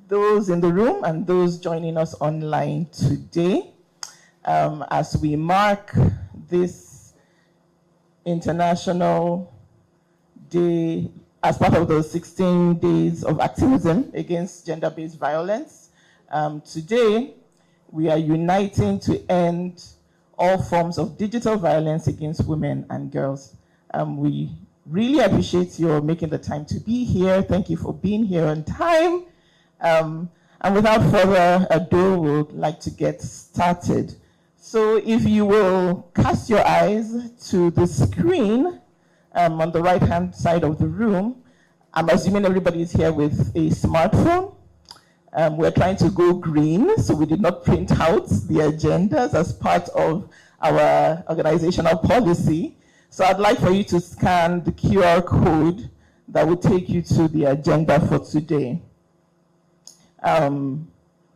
those in the room and those joining us online today as we mark this International Day as part of the 16 days of activism against gender-based violence. Today, we are uniting to end all forms of digital violence against women and girls. We really appreciate your making the time to be here. Thank you for being here on time. And without further ado, we would like to get started. So if you will cast your eyes to the screen on the right-hand side of the room, I'm assuming everybody is here with a smartphone. We're trying to go green, so we did not print out the agendas as part of our organizational policy. So I'd like for you to scan the QR code that will take you to the agenda for today.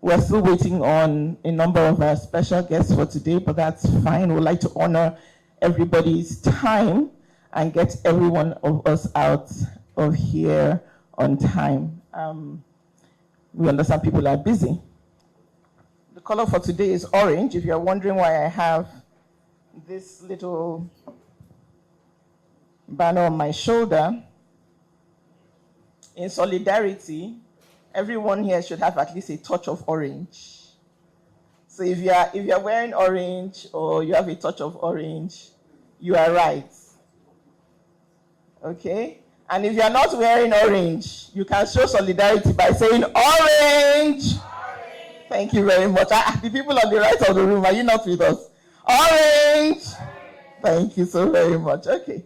We're still waiting on a number of our special guests for today, but that's fine. We'd like to honor everybody's time and get every one of us out of here on time. We understand people are busy. The color for today is orange. If you're wondering why I have this little banner on my shoulder, in solidarity, everyone here should have at least a touch of orange. So if you're wearing orange or you have a touch of orange, you are right. Okay? And if you're not wearing orange, you can show solidarity by saying orange. Thank you very much. The people on the right of the room, are you not with us? Orange. Thank you so very much. Okay.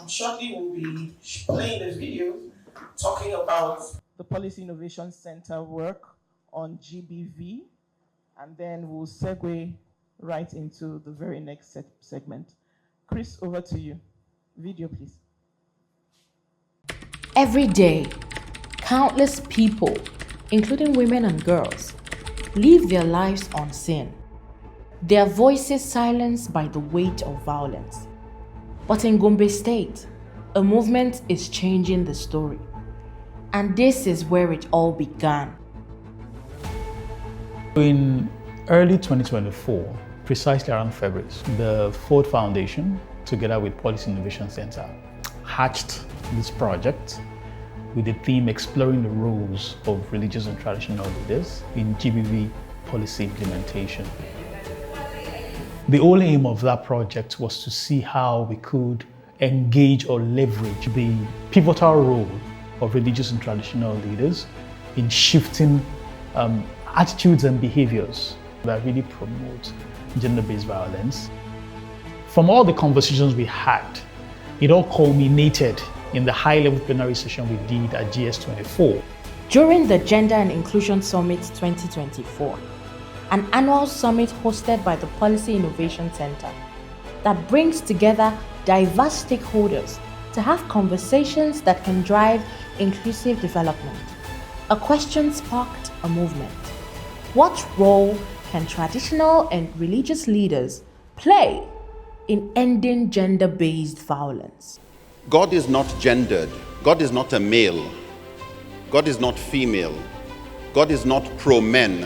Shortly we'll be playing the video talking about the Policy Innovation Center work on GBV, and then we'll segue right into the very next segment. Chris, over to you. Video, please. Every day, countless people, including women and girls, live their lives unseen. Their voices silenced by the weight of violence. But in Gombe State, a movement is changing the story. And this is where it all began. In early 2024, precisely around February, the Ford Foundation, together with Policy Innovation Center, hatched this project with the theme exploring the roles of religious and traditional leaders in GBV policy implementation. The whole aim of that project was to see how we could engage or leverage the pivotal role of religious and traditional leaders in shifting attitudes and behaviors that really promote gender-based violence. From all the conversations we had, it all culminated in the high-level plenary session we did at GS24. During the Gender and Inclusion Summit 2024, an annual summit hosted by the Policy Innovation Center that brings together diverse stakeholders to have conversations that can drive inclusive development. A question sparked a movement. What role can traditional and religious leaders play in ending gender-based violence? God is not gendered. God is not a male. God is not female. God is not pro-men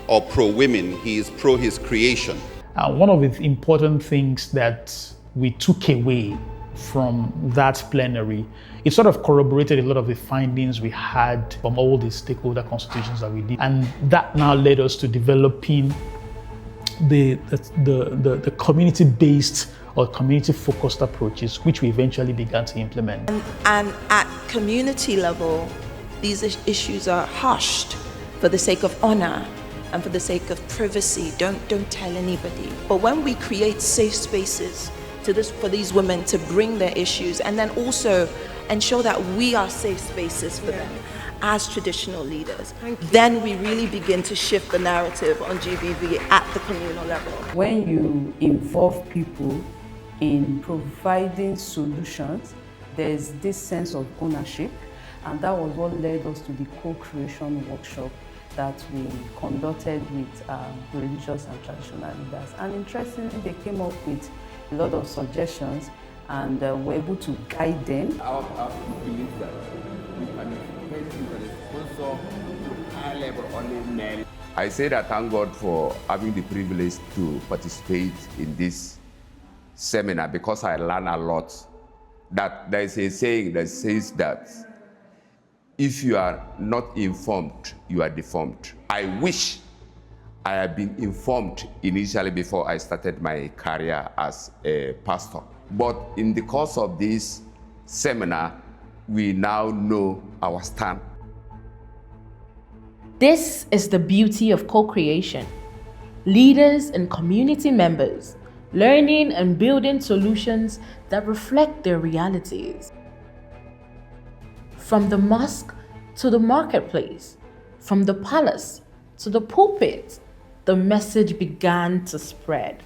or pro-women. He is pro his creation. One of the important things that we took away from that plenary, it sort of corroborated a lot of the findings we had from all the stakeholder consultations that we did. And that now led us to developing the community-based or community-focused approaches, which we eventually began to implement. And at community level, these issues are hushed for the sake of honor and for the sake of privacy. Don't tell anybody. But when we create safe spaces for these women to bring their issues, and then also ensure that we are safe spaces for them as traditional leaders, then we really begin to shift the narrative on GBV at the communal level. When you involve people in providing solutions, there's this sense of ownership, and that was what led us to the co-creation workshop that we conducted with religious and traditional leaders. And interestingly, they came up with a lot of suggestions, and were able to guide them. Our belief that when I say that thank God for having the privilege to participate in this seminar because I learn a lot. That there is a saying that says that if you are not informed, you are deformed. I wish I had been informed initially before I started my career as a pastor. But in the course of this seminar, we now know our stand. This is the beauty of co-creation. Leaders and community members learning and building solutions that reflect their realities. From the mosque to the marketplace, from the palace to the pulpit, the message began to spread.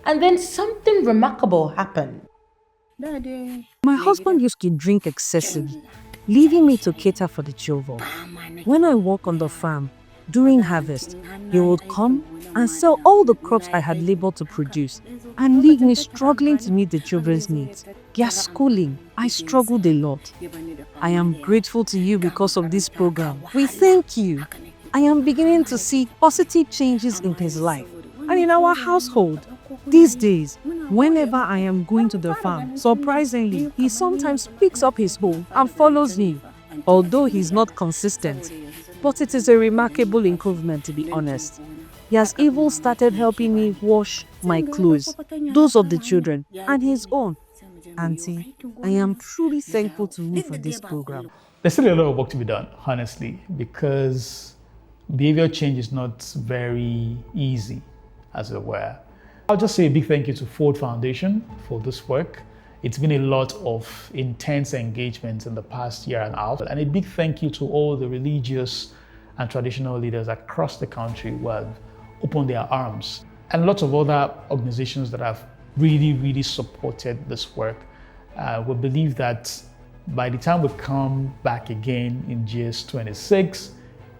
And then something remarkable happened. My husband used to drink excessively, leaving me to cater for the children. When I work on the farm, during harvest, he would come and sell all the crops I had labored to produce and leave me struggling to meet the children's needs. Their schooling, I struggled a lot. I am grateful to you because of this program. We thank you. I am beginning to see positive changes in his life and in our household. These days, whenever I am going to the farm, surprisingly, he sometimes picks up his hoe and follows me, although he's not consistent. But it is a remarkable improvement, to be honest. He has even started helping me wash my clothes, those of the children, and his own. Auntie, I am truly thankful to you for this program. There's still a lot of work to be done, honestly, because behavior change is not very easy, as it were. I'll just say a big thank you to Ford Foundation for this work. It's been a lot of intense engagement in the past year and a half. And a big thank you to all the religious and traditional leaders across the country who have opened their arms. And lots of other organizations that have really supported this work. We believe that by the time we come back again in GS26,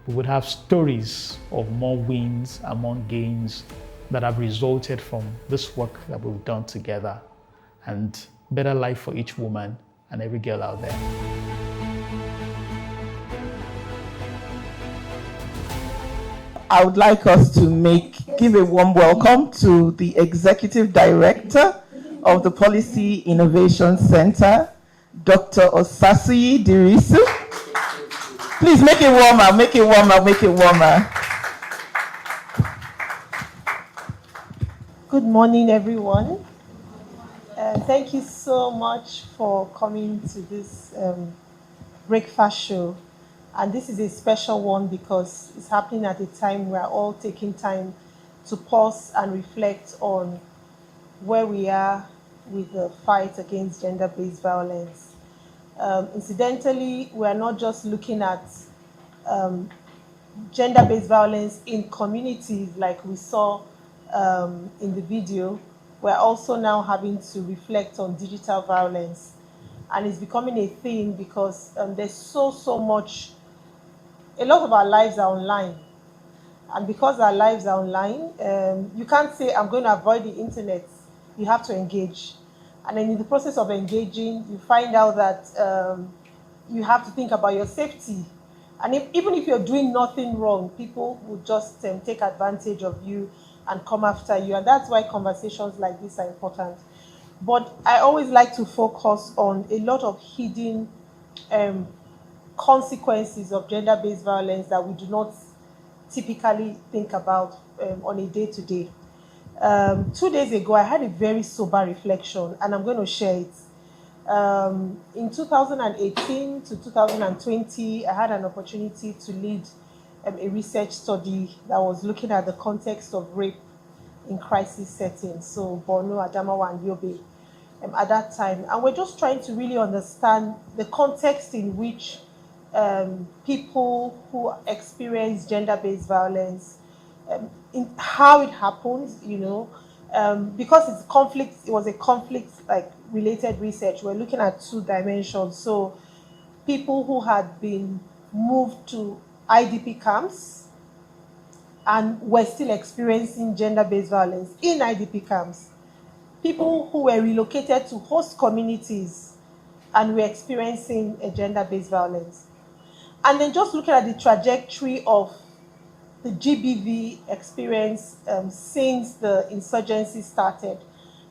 we would have stories of more wins and more gains that have resulted from this work that we've done together, and better life for each woman and every girl out there. I would like us to give a warm welcome to the Executive Director of the Policy Innovation Center, Dr. Osasuyi Dirisu. Please make it warmer, make it warmer, make it warmer. Good morning, everyone. Thank you so much for coming to this breakfast show. And this is a special one because it's happening at a time we're all taking time to pause and reflect on where we are with the fight against gender-based violence. Incidentally, we're not just looking at gender-based violence in communities like we saw in the video. We're also now having to reflect on digital violence. And it's becoming a thing because there's so much. A lot of our lives are online. And because our lives are online, you can't say, I'm going to avoid the internet. You have to engage. And then in the process of engaging, you find out that you have to think about your safety. And even if you're doing nothing wrong, people will just take advantage of you and come after you. And that's why conversations like this are important. But I always like to focus on a lot of hidden consequences of gender-based violence that we do not typically think about on a day-to-day. 2 days ago, I had a very sober reflection, and I'm going to share it. In 2018 to 2020, I had an opportunity to lead a research study that was looking at the context of rape in crisis settings, so Borno, Adamawa, and Yobe at that time. And we're just trying to really understand the context in which people who experience gender-based violence, in how it happens, because it was a conflict related research. We're looking at 2 dimensions. So people who had been moved to IDP camps and were still experiencing gender-based violence in IDP camps. People who were relocated to host communities and were experiencing a gender-based violence. And then just looking at the trajectory of the GBV experience since the insurgency started,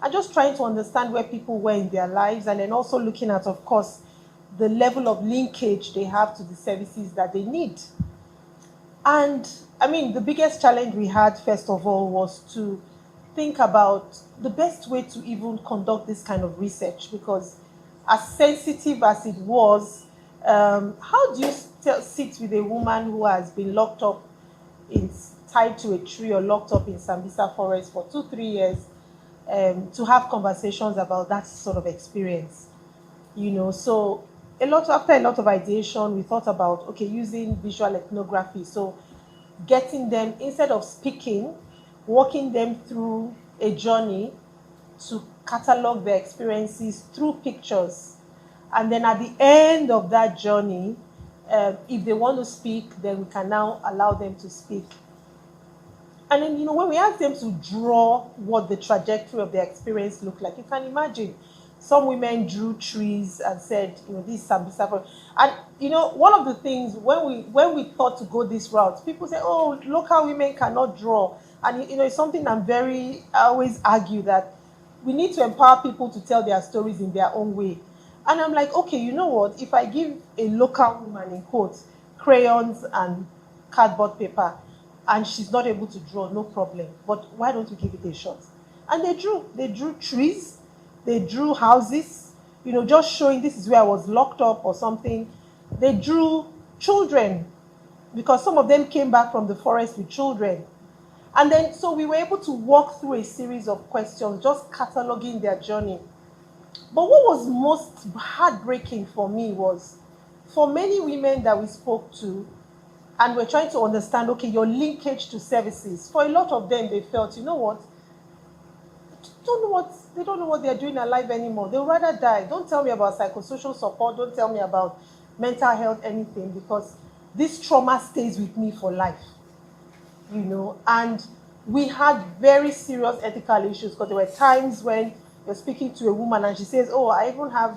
and just trying to understand where people were in their lives, and then also looking at, of course, the level of linkage they have to the services that they need. And I mean, the biggest challenge we had, first of all, was to think about the best way to even conduct this kind of research, because as sensitive as it was, how do you sit with a woman who has been locked up, tied to a tree or locked up in Sambisa forest for 2-3 years, to have conversations about that sort of experience? So after a lot of ideation, we thought about, okay, using visual ethnography. So getting them, instead of speaking, walking them through a journey to catalog their experiences through pictures. And then at the end of that journey, if they want to speak, then we can now allow them to speak. And then, when we ask them to draw what the trajectory of their experience looked like, you can imagine some women drew trees and said, this is Sambisa. And, one of the things, when we thought to go this route, people say, oh, local women cannot draw. And, it's something I always argue that we need to empower people to tell their stories in their own way. And I'm like, okay, you know what? If I give a local woman, in quotes, crayons and cardboard paper, and she's not able to draw, no problem. But why don't we give it a shot? And they drew trees, they drew houses, just showing this is where I was locked up or something. They drew children, because some of them came back from the forest with children. And then, so we were able to walk through a series of questions, just cataloging their journey. But what was most heartbreaking for me was, for many women that we spoke to, and we're trying to understand, okay, your linkage to services. For a lot of them, they felt, they don't know what they're doing alive anymore. They'll rather die. Don't tell me about psychosocial support. Don't tell me about mental health, anything, because this trauma stays with me for life. And we had very serious ethical issues, because there were times when you're speaking to a woman and she says, oh, I even have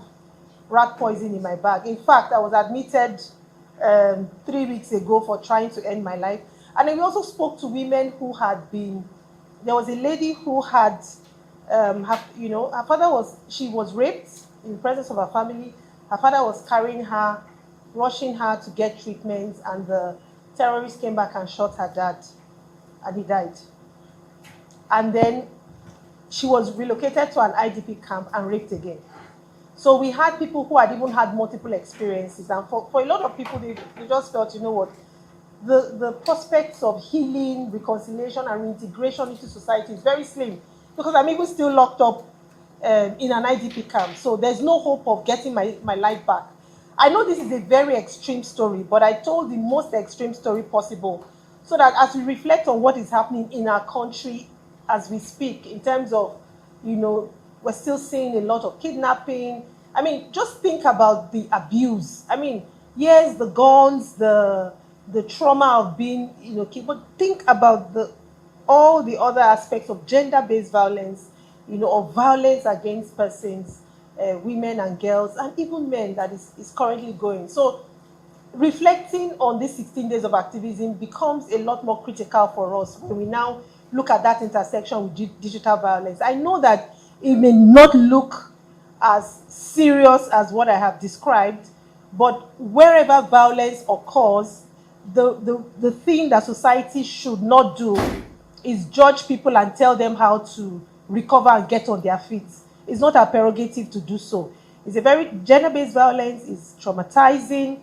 rat poison in my bag. In fact, I was admitted 3 weeks ago for trying to end my life. And then we also spoke to women who had been, there was a lady who had, her father she was raped in the presence of her family. Her father was carrying her, rushing her to get treatment, and the terrorists came back and shot her dad, and he died. And then she was relocated to an IDP camp and raped again. So we had people who had even had multiple experiences. And for a lot of people, they just felt, the prospects of healing, reconciliation, and reintegration into society is very slim. Because I'm even still locked up in an IDP camp. So there's no hope of getting my life back. I know this is a very extreme story, but I told the most extreme story possible, so that as we reflect on what is happening in our country as we speak, in terms of, we're still seeing a lot of kidnapping. I mean, just think about the abuse. I mean, yes, the guns, the trauma of being, but think about all the other aspects of gender-based violence, of violence against persons, women and girls, and even men that is currently going. So reflecting on these 16 days of activism becomes a lot more critical for us when we now look at that intersection with digital violence. I know that it may not look as serious as what I have described, but wherever violence occurs, the thing that society should not do is judge people and tell them how to recover and get on their feet. It's not our prerogative to do so. It's a very gender-based violence, it's traumatizing,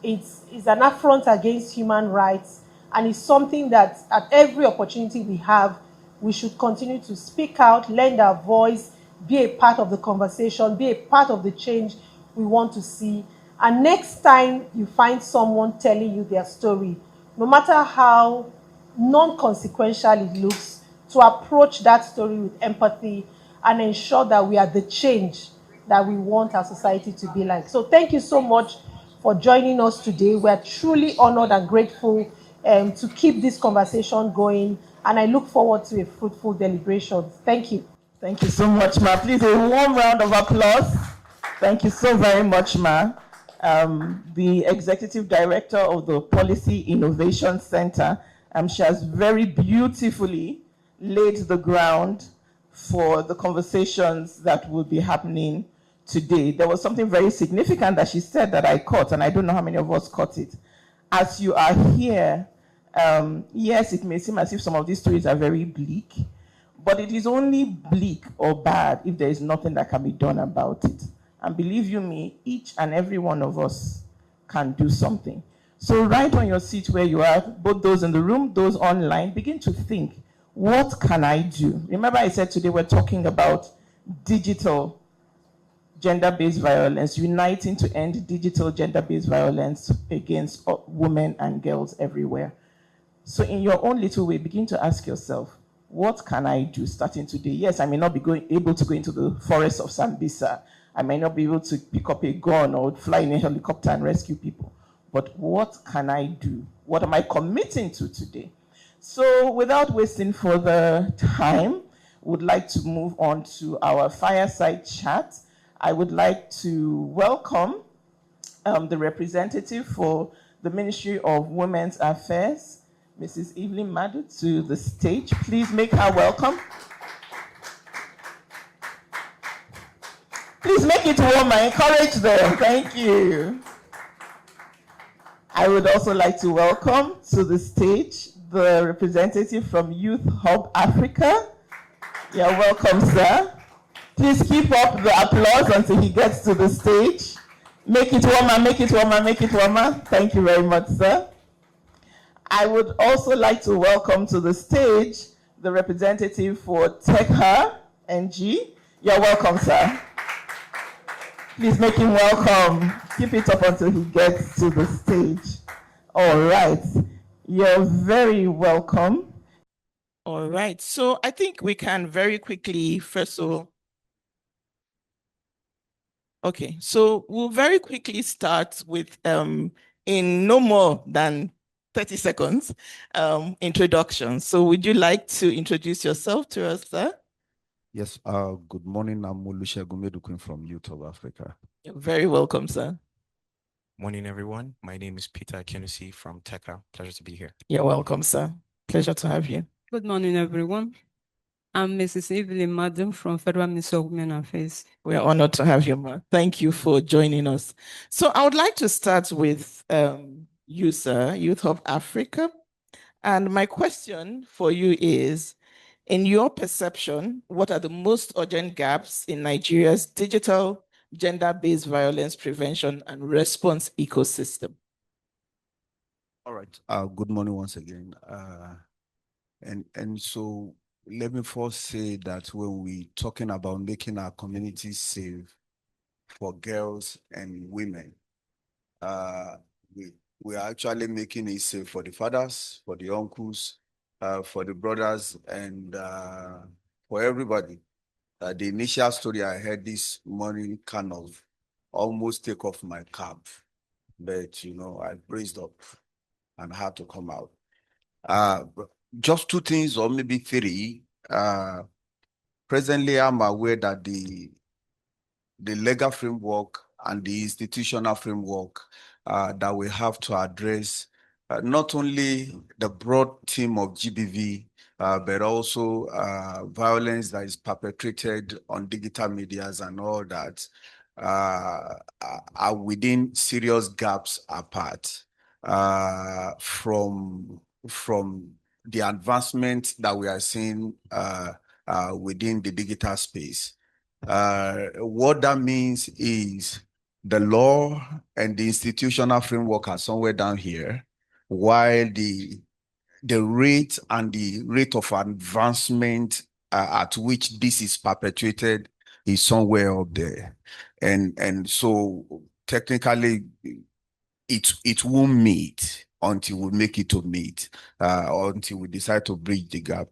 it's an affront against human rights, and it's something that at every opportunity we have, we should continue to speak out, lend our voice, be a part of the conversation, be a part of the change we want to see. And next time you find someone telling you their story, no matter how non-consequential it looks, to approach that story with empathy and ensure that we are the change that we want our society to be like. So thank you so much for joining us today. We are truly honored and grateful to keep this conversation going, and I look forward to a fruitful deliberation. Thank you. Thank you so much, Ma. Please, a warm round of applause. Thank you so very much, Ma. the executive director of the Policy Innovation Center. She has very beautifully laid the ground for the conversations that will be happening today. There was something very significant that she said that I caught, and I don't know how many of us caught it. As you are here, yes, it may seem as if some of these stories are very bleak, but it is only bleak or bad if there is nothing that can be done about it. And believe you me, each and every one of us can do something. So right on your seat where you are, both those in the room, those online, begin to think, what can I do? Remember I said today we're talking about digital gender-based violence, uniting to end digital gender-based violence against women and girls everywhere. So in your own little way, begin to ask yourself, what can I do starting today? Yes, I may not be able to go into the forest of Sambisa. I may not be able to pick up a gun or fly in a helicopter and rescue people. But what can I do? What am I committing to today? So without wasting further time, would like to move on to our fireside chat. I would like to welcome the representative for the Ministry of Women's Affairs, Mrs. Evelyn Madu, to the stage. Please make her welcome. Please make it warmer. Encourage them. Thank you. I would also like to welcome to the stage the representative from Youth Hub Africa. You're welcome, sir. Please keep up the applause until he gets to the stage. Make it warmer, make it warmer, make it warmer. Thank you very much, sir. I would also like to welcome to the stage the representative for TechHer NG. You're welcome, sir. Please make him welcome. Keep it up until he gets to the stage. All right. You're very welcome. All right. So I think we can very quickly, first of all, okay. So we'll very quickly start with, in no more than 30 seconds, introduction. So would you like to introduce yourself to us, sir? Yes, good morning. I'm Olusegun Medukun from Youth of Africa. You're very welcome, sir. Morning, everyone. My name is Peter Akinnusi from TechHer. Pleasure to be here. You're welcome, sir. Pleasure to have you. Good morning, everyone. I'm Mrs. Evelyn Madam from Federal Ministry of Women Affairs. We are honored to have you, ma. Thank you for joining us. So I would like to start with you, sir, Youth Hub Africa. And my question for you is, in your perception, what are the most urgent gaps in Nigeria's digital gender-based violence prevention and response ecosystem? All right. Good morning once again. And so let me first say that when we're talking about making our communities safe for girls and women, we are actually making it safe for the fathers, for the uncles, for the brothers, and for everybody. The initial story I heard this morning kind of almost take off my cap, but I braced up and had to come out. Just two things, or maybe three. Presently, I'm aware that the legal framework and the institutional framework that we have to address not only the broad theme of GBV, but also violence that is perpetrated on digital medias and all that are within serious gaps apart from the advancement that we are seeing within the digital space. What that means is the law and the institutional framework are somewhere down here, while the rate and the rate of advancement at which this is perpetuated is somewhere up there. And so technically it won't meet until we make it to meet, or until we decide to bridge the gap.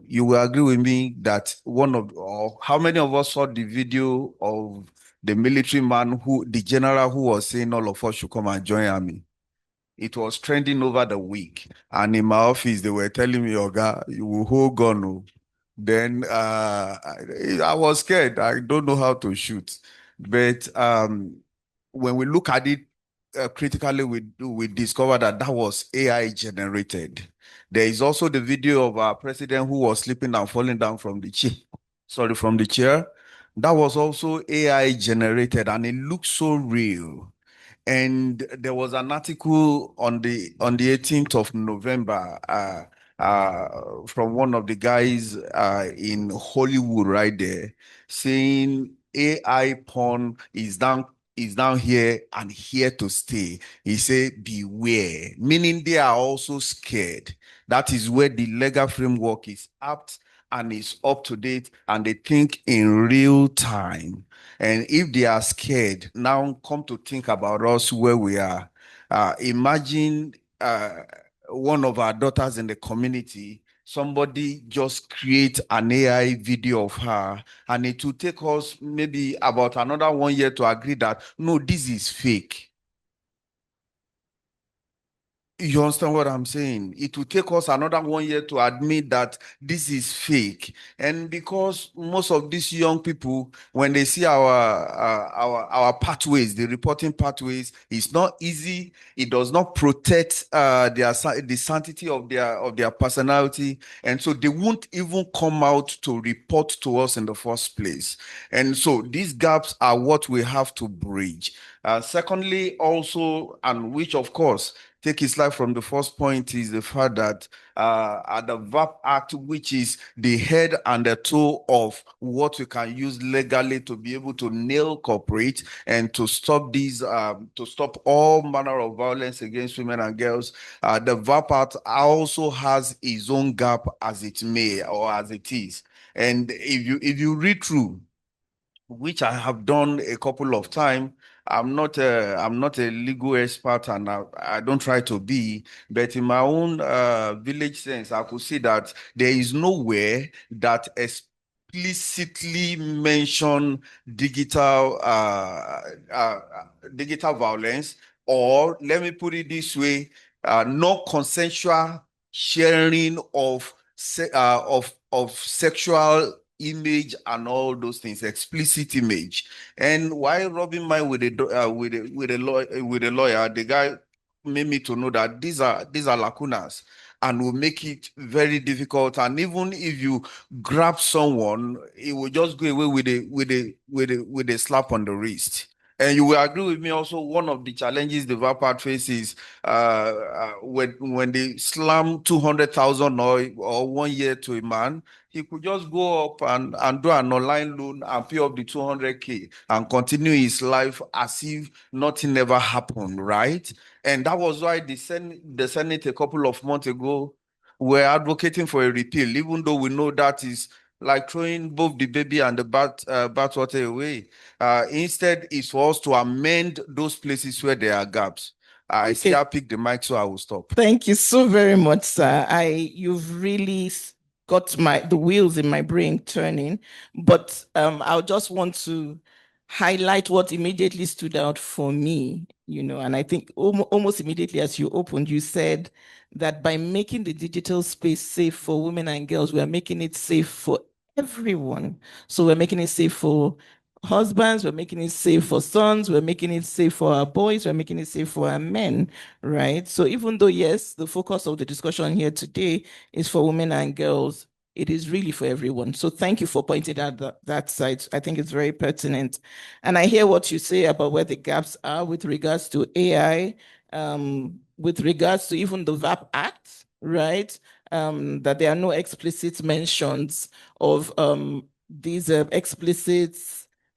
You will agree with me that how many of us saw the video of the military man, the general who was saying all of us should come and join army? It was trending over the week. And in my office, they were telling me, Oga, you will hold gun. Then I was scared. I don't know how to shoot. But when we look at it critically, we discover that was AI generated. There is also the video of our president who was sleeping and falling down from the chair. Sorry, from the chair. That was also AI generated, and it looks so real. And there was an article on the 18th of November from one of the guys in Hollywood right there, saying AI porn is down here and here to stay. He said, beware, meaning they are also scared. That is where the legal framework is apt and is up to date, and they think in real time. And if they are scared, now come to think about us where we are. Imagine one of our daughters in the community, somebody just create an AI video of her, and it will take us maybe about another 1 year to agree that, no, this is fake. You understand what I'm saying? It will take us another 1 year to admit that this is fake. And because most of these young people, when they see our pathways, the reporting pathways, it's not easy. It does not protect the sanctity of their personality. And so they won't even come out to report to us in the first place. And so these gaps are what we have to bridge. Secondly, also, and which of course take his life from the first point, is the fact that the VAP Act, which is the head and the toe of what we can use legally to be able to nail corporate and to stop these, to stop all manner of violence against women and girls. The VAP Act also has its own gap, as it may or as it is. And if you read through, which I have done a couple of times. I'm not a legal expert, and I don't try to be, but in my own village sense, I could see that there is nowhere that explicitly mention digital digital violence, or let me put it this way, non-consensual sharing of sexual image and all those things, explicit image. And while rubbing mine with a lawyer, the guy made me to know that these are lacunas and will make it very difficult. And even if you grab someone, it will just go away with a slap on the wrist. And you will agree with me also, one of the challenges the VAPAT faces when they slam 200,000 or 1 year to a man, he could just go up and do an online loan and pay up the 200K and continue his life as if nothing ever happened, right? And that was why the Senate a couple of months ago were advocating for a repeal, even though we know that is like throwing both the baby and the bathwater away. Instead, it's for us to amend those places where there are gaps. I see I picked the mic, so I will stop. Thank you so very much, sir. You've really got the wheels in my brain turning, but I just want to highlight what immediately stood out for me, and I think almost immediately as you opened, you said that by making the digital space safe for women and girls, we are making it safe for everyone. So we're making it safe for husbands, we're making it safe for sons, we're making it safe for our boys, we're making it safe for our men, right? So even though, yes, the focus of the discussion here today is for women and girls, it is really for everyone. So thank you for pointing out that side. I think it's very pertinent. And I hear what you say about where the gaps are with regards to AI, with regards to even the VAP Act, right? That there are no explicit mentions of these explicit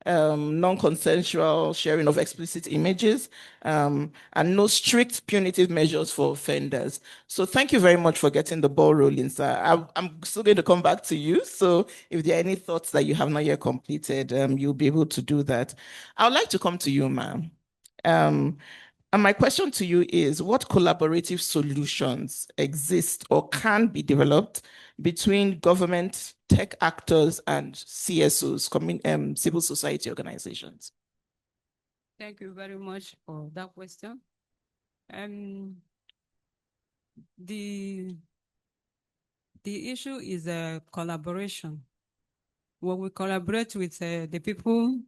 non-consensual sharing of explicit images, and no strict punitive measures for offenders. So thank you very much for getting the ball rolling, sir. I'm still going to come back to you. So if there are any thoughts that you have not yet completed, you'll be able to do that. I would like to come to you, ma'am. And my question to you is, what collaborative solutions exist or can be developed between government, tech actors, and CSOs, civil society organizations? Thank you very much for that question. The issue is a collaboration. When we collaborate with the people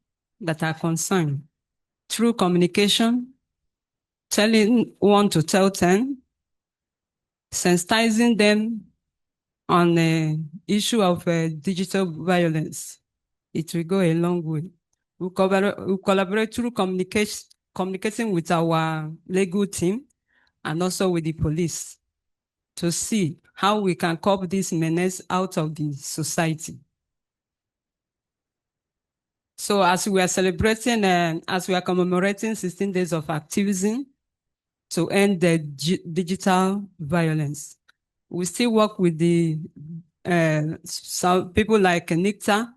that are concerned, through communication, telling 1 to tell 10, sensitizing them on the issue of digital violence. It will go a long way. We collaborate through communicating with our legal team and also with the police to see how we can curb this menace out of the society. So as we are celebrating, as we are commemorating 16 days of activism to end the digital violence, we still work with the some people like UNiTe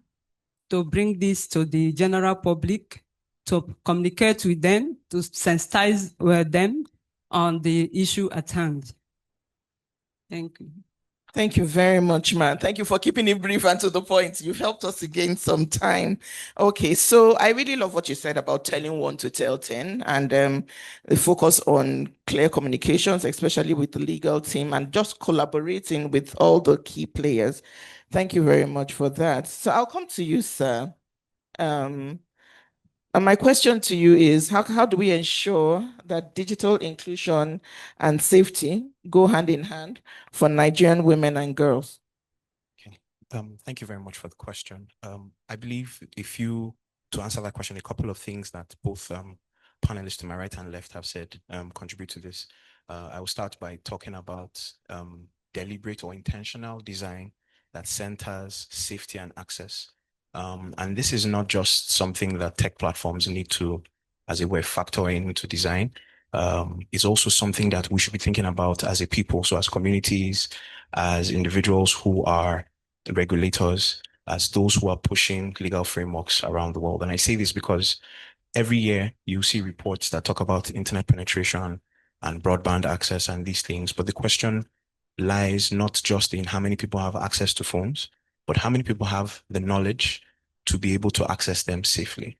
to bring this to the general public, to communicate with them, to sensitize them on the issue at hand. Thank you. Thank you very much, man. Thank you for keeping it brief and to the point. You've helped us to gain some time. Okay, so I really love what you said about telling 1 to tell 10 and the focus on clear communications, especially with the legal team, and just collaborating with all the key players. Thank you very much for that. So I'll come to you, sir. And my question to you is, how do we ensure that digital inclusion and safety go hand in hand for Nigerian women and girls? Okay. Thank you very much for the question. I believe to answer that question, a couple of things that both panelists to my right and left have said contribute to this. I will start by talking about deliberate or intentional design that centers safety and access. And this is not just something that tech platforms need to, as it were, factor into design. It's also something that we should be thinking about as a people, so as communities, as individuals who are regulators, as those who are pushing legal frameworks around the world. And I say this because every year you see reports that talk about internet penetration and broadband access and these things, but the question lies not just in how many people have access to phones, but how many people have the knowledge to be able to access them safely.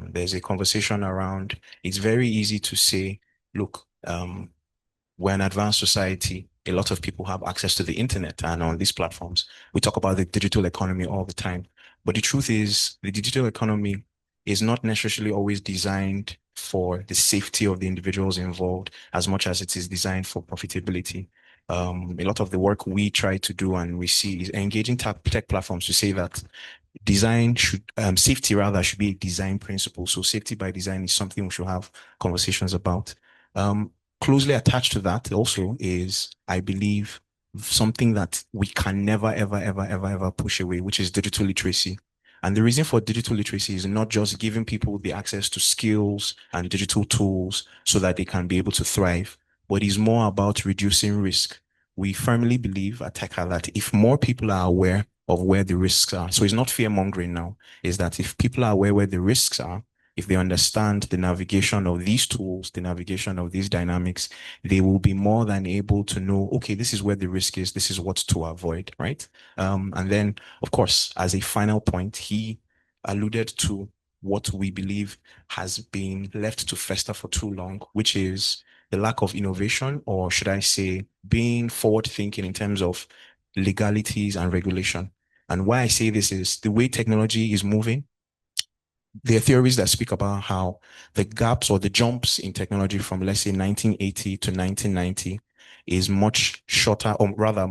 There's a conversation around, it's very easy to say, look, we're an advanced society. A lot of people have access to the internet and on these platforms. We talk about the digital economy all the time. But the truth is, the digital economy is not necessarily always designed for the safety of the individuals involved as much as it is designed for profitability. A lot of the work we try to do and we see is engaging tech platforms to say that safety rather should be a design principle. So safety by design is something we should have conversations about. Closely attached to that also is, I believe, something that we can never, ever push away, which is digital literacy. And the reason for digital literacy is not just giving people the access to skills and digital tools so that they can be able to thrive, but is more about reducing risk. We firmly believe at TechHa that if more people are aware of where the risks are, so it's not fear-mongering now, is that if people are aware where the risks are, if they understand the navigation of these tools, the navigation of these dynamics, they will be more than able to know, okay, this is where the risk is, this is what to avoid, right? And then, of course, as a final point, he alluded to what we believe has been left to fester for too long, which is the lack of innovation, or should I say, being forward-thinking in terms of legalities and regulation. And why I say this is the way technology is moving. There are theories that speak about how the gaps or the jumps in technology from, let's say, 1980 to 1990 is much shorter, or rather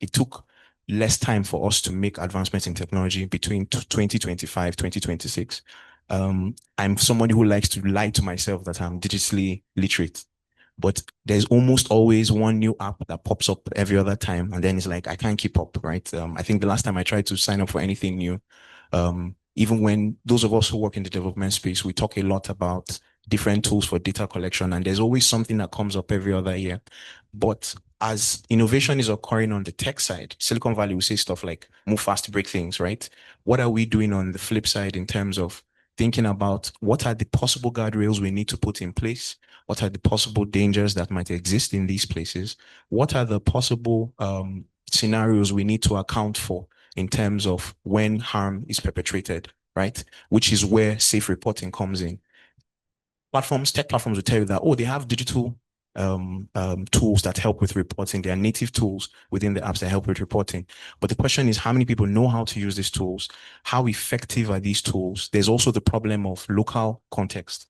it took less time for us to make advancements in technology between 2025, 2026. I'm somebody who likes to lie to myself that I'm digitally literate, but there's almost always one new app that pops up every other time. And then it's like, I can't keep up, right? I think the last time I tried to sign up for anything new, even when those of us who work in the development space, we talk a lot about different tools for data collection, and there's always something that comes up every other year. But as innovation is occurring on the tech side, Silicon Valley will say stuff like, move fast, break things, right? What are we doing on the flip side in terms of thinking about what are the possible guardrails we need to put in place? What are the possible dangers that might exist in these places? What are the possible scenarios we need to account for in terms of when harm is perpetrated, right? Which is where safe reporting comes in. Tech platforms will tell you that, oh, they have digital tools that help with reporting. There are native tools within the apps that help with reporting. But the question is, how many people know how to use these tools? How effective are these tools? There's also the problem of local context.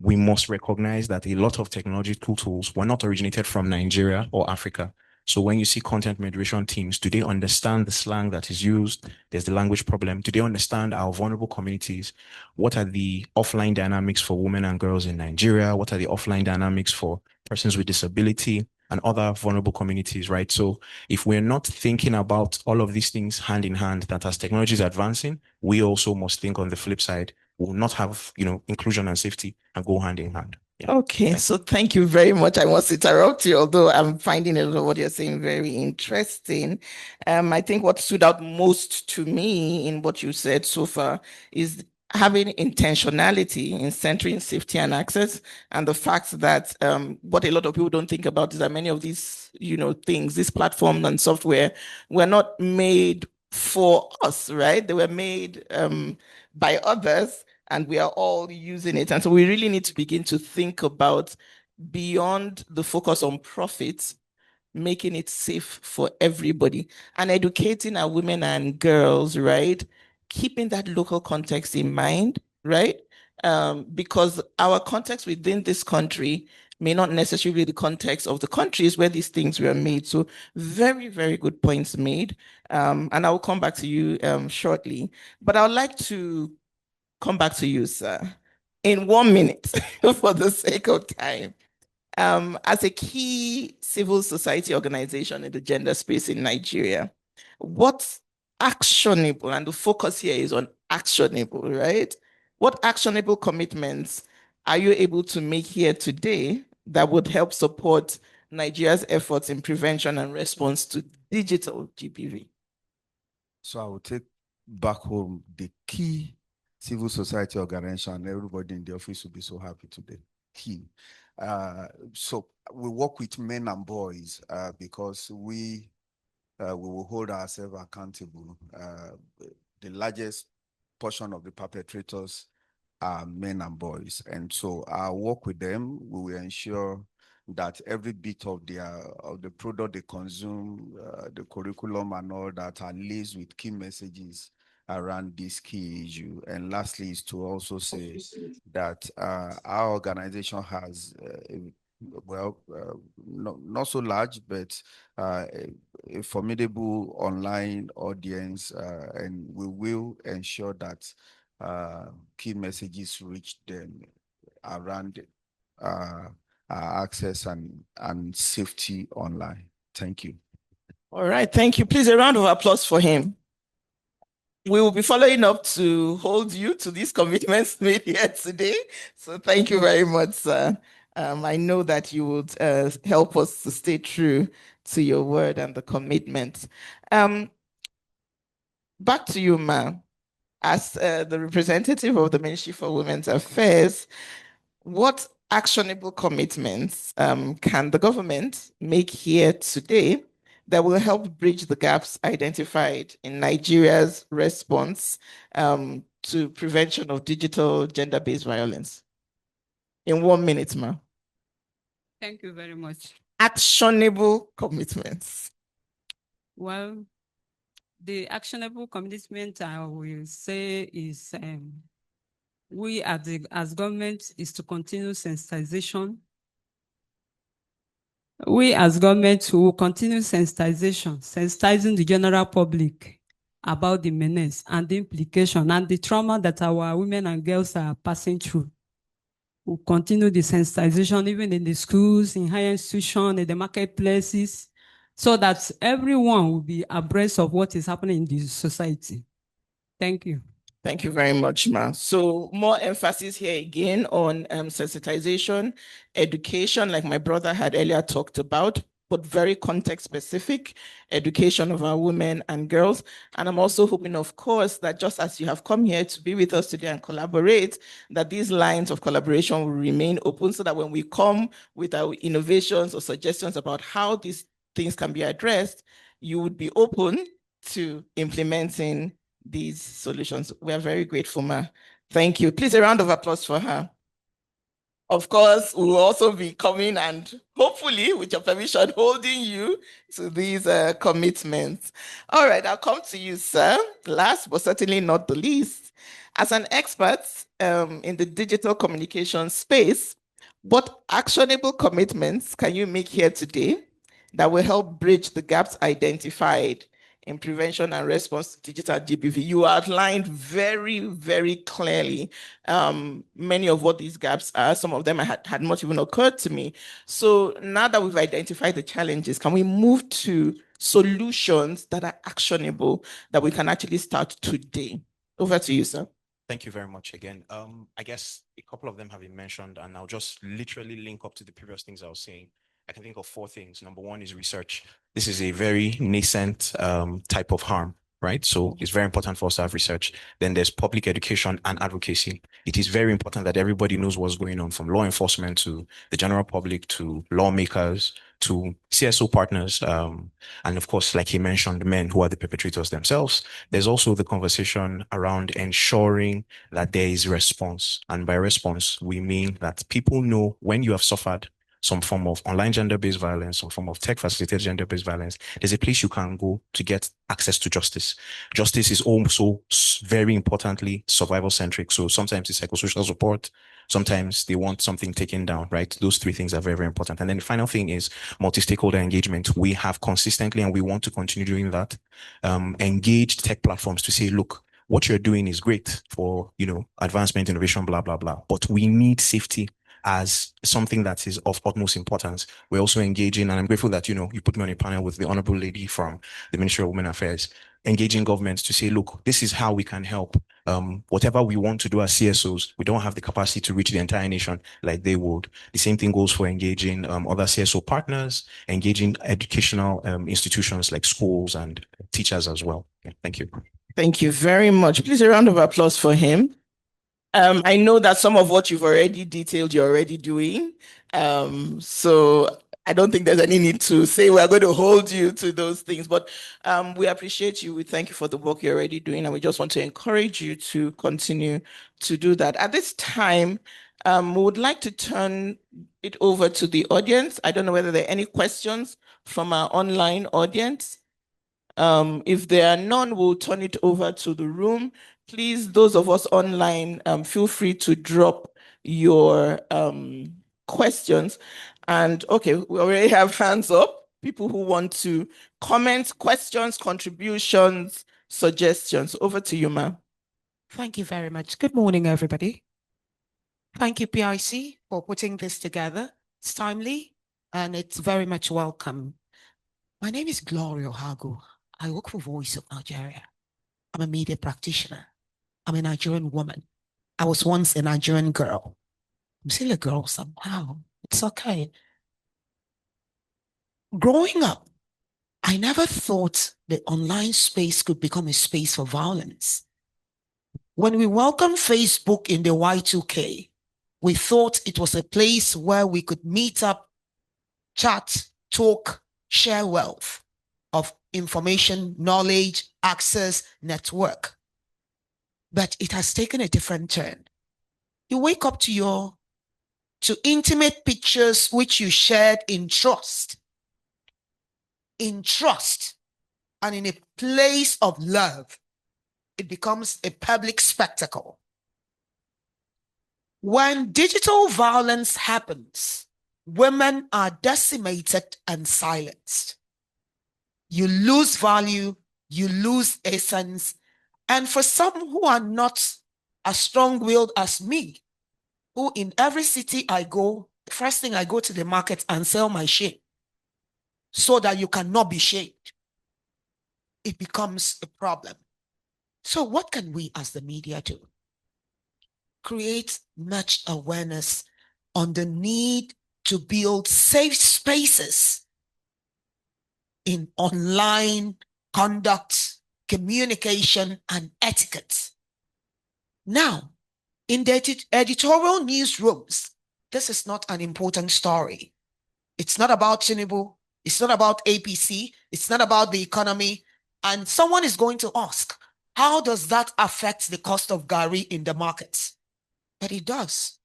We must recognize that a lot of technological tools were not originated from Nigeria or Africa. So when you see content moderation teams, do they understand the slang that is used? There's the language problem. Do they understand our vulnerable communities? What are the offline dynamics for women and girls in Nigeria? What are the offline dynamics for persons with disability and other vulnerable communities, right? So if we're not thinking about all of these things hand in hand, that as technology is advancing, we also must think on the flip side, will not have, inclusion and safety and go hand in hand. Yeah. Okay, so thank you very much. I must interrupt you, although I'm finding a lot of what you're saying very interesting. I think what stood out most to me in what you said so far is having intentionality in centering safety and access, and the fact that what a lot of people don't think about is that many of these, things, this platform and software were not made for us, right? They were made by others, and we are all using it. And so we really need to begin to think about, beyond the focus on profits, making it safe for everybody and educating our women and girls, right? Keeping that local context in mind, right? Because our context within this country may not necessarily be the context of the countries where these things were made. So very, very good points made. And I will come back to you shortly. But I would like to come back to you, sir, in 1 minute for the sake of time. As a key civil society organization in the gender space in Nigeria, what's actionable, and the focus here is on actionable, right? What actionable commitments are you able to make here today that would help support Nigeria's efforts in prevention and response to digital GBV? So I will take back home the key civil society organization, and everybody in the office will be so happy today. Key. So we work with men and boys because we will hold ourselves accountable. The largest portion of the perpetrators are men and boys, and so I work with them. We will ensure that every bit of the product they consume, the curriculum and all that, are laced with key messages around this key issue. And lastly is to also say that our organization has not so large, but a formidable online audience, and we will ensure that key messages reach them around access and safety online. Thank you. All right, thank you. Please, a round of applause for him. We will be following up to hold you to these commitments made here today. So thank you very much, sir. I know that you would help us to stay true to your word and the commitment. Back to you, Ma. As the representative of the Ministry for Women's Affairs, what actionable commitments can the government make here today that will help bridge the gaps identified in Nigeria's response to prevention of digital gender-based violence? In 1 minute, Ma. Thank you very much. Actionable commitments. Well, the actionable commitment I will say is we as government is to continue sensitization. We as government will continue sensitizing the general public about the menace and the implication and the trauma that our women and girls are passing through. We'll continue the sensitization even in the schools, in higher institutions, in the marketplaces, so that everyone will be abreast of what is happening in the society. Thank you. Thank you very much, Ma. So more emphasis here again on sensitization, education, like my brother had earlier talked about, but very context-specific education of our women and girls. And I'm also hoping, of course, that just as you have come here to be with us today and collaborate, that these lines of collaboration will remain open so that when we come with our innovations or suggestions about how these things can be addressed, you would be open to implementing these solutions. We are very grateful, Ma. Thank you. Please, a round of applause for her. Of course, we'll also be coming and hopefully, with your permission, holding you to these commitments. All right, I'll come to you, sir. Last but certainly not the least, as an expert in the digital communication space, what actionable commitments can you make here today that will help bridge the gaps identified in prevention and response to digital GBV? You outlined very, very clearly many of what these gaps are. Some of them had not even occurred to me. So now that we've identified the challenges, can we move to solutions that are actionable that we can actually start today? Over to you, sir. Thank you very much again. I guess a couple of them have been mentioned, and I'll just literally link up to the previous things I was saying. I can think of 4 things. Number 1 is research. This is a very nascent type of harm, right? So it's very important for us to have research. Then there's public education and advocacy. It is very important that everybody knows what's going on, from law enforcement to the general public to lawmakers to CSO partners, and of course, like he mentioned, men who are the perpetrators themselves. There's also the conversation around ensuring that there is response. And by response, we mean that people know when you have suffered some form of online gender-based violence, some form of tech-facilitated gender-based violence, there's a place you can go to get access to justice. Justice is also very importantly survival-centric. So sometimes it's psychosocial support, sometimes they want something taken down, right? Those 3 things are very, very important. And then the final thing is multi-stakeholder engagement. We have consistently, and we want to continue doing that, engaged tech platforms to say, look, what you're doing is great for, advancement, innovation, blah, blah, blah. But we need safety as something that is of utmost importance. We're also engaging, and I'm grateful that, you put me on a panel with the Honorable Lady from the Ministry of Women Affairs, engaging governments to say, look, this is how we can help. Whatever we want to do as CSOs, we don't have the capacity to reach the entire nation like they would. The same thing goes for engaging other CSO partners, engaging educational institutions like schools and teachers as well. Yeah, thank you. Thank you very much. Please, a round of applause for him. I know that some of what you've already detailed, you're already doing. So I don't think there's any need to say we're going to hold you to those things, but we appreciate you. We thank you for the work you're already doing, and we just want to encourage you to continue to do that. At this time, we would like to turn it over to the audience. I don't know whether there are any questions from our online audience. If there are none, we'll turn it over to the room. Please, those of us online, feel free to drop your questions. And okay, we already have hands up. People who want to comment, questions, contributions, suggestions. Over to you, ma'am. Thank you very much. Good morning, everybody. Thank you, PIC, for putting this together. It's timely and it's very much welcome. My name is Gloria Hagu. I work for Voice of Nigeria. I'm a media practitioner. I'm a Nigerian woman. I was once a Nigerian girl. I'm still a girl somehow. It's okay. Growing up, I never thought the online space could become a space for violence. When we welcomed Facebook in the Y2K, we thought it was a place where we could meet up, chat, talk, share wealth of information, knowledge, access, network. But it has taken a different turn. You wake up to intimate pictures which you shared in trust, and in a place of love. It becomes a public spectacle. When digital violence happens, women are decimated and silenced. You lose value, you lose essence. And for some who are not as strong-willed as me, who in every city I go, the first thing I go to the market and sell my shame so that you cannot be shamed, it becomes a problem. So what can we as the media do? Create much awareness on the need to build safe spaces in online conduct, communication, and etiquette. Now, in the editorial newsrooms, this is not an important story. It's not about Tinubu. It's not about APC. It's not about the economy. And someone is going to ask, how does that affect the cost of Gari in the markets? But it does.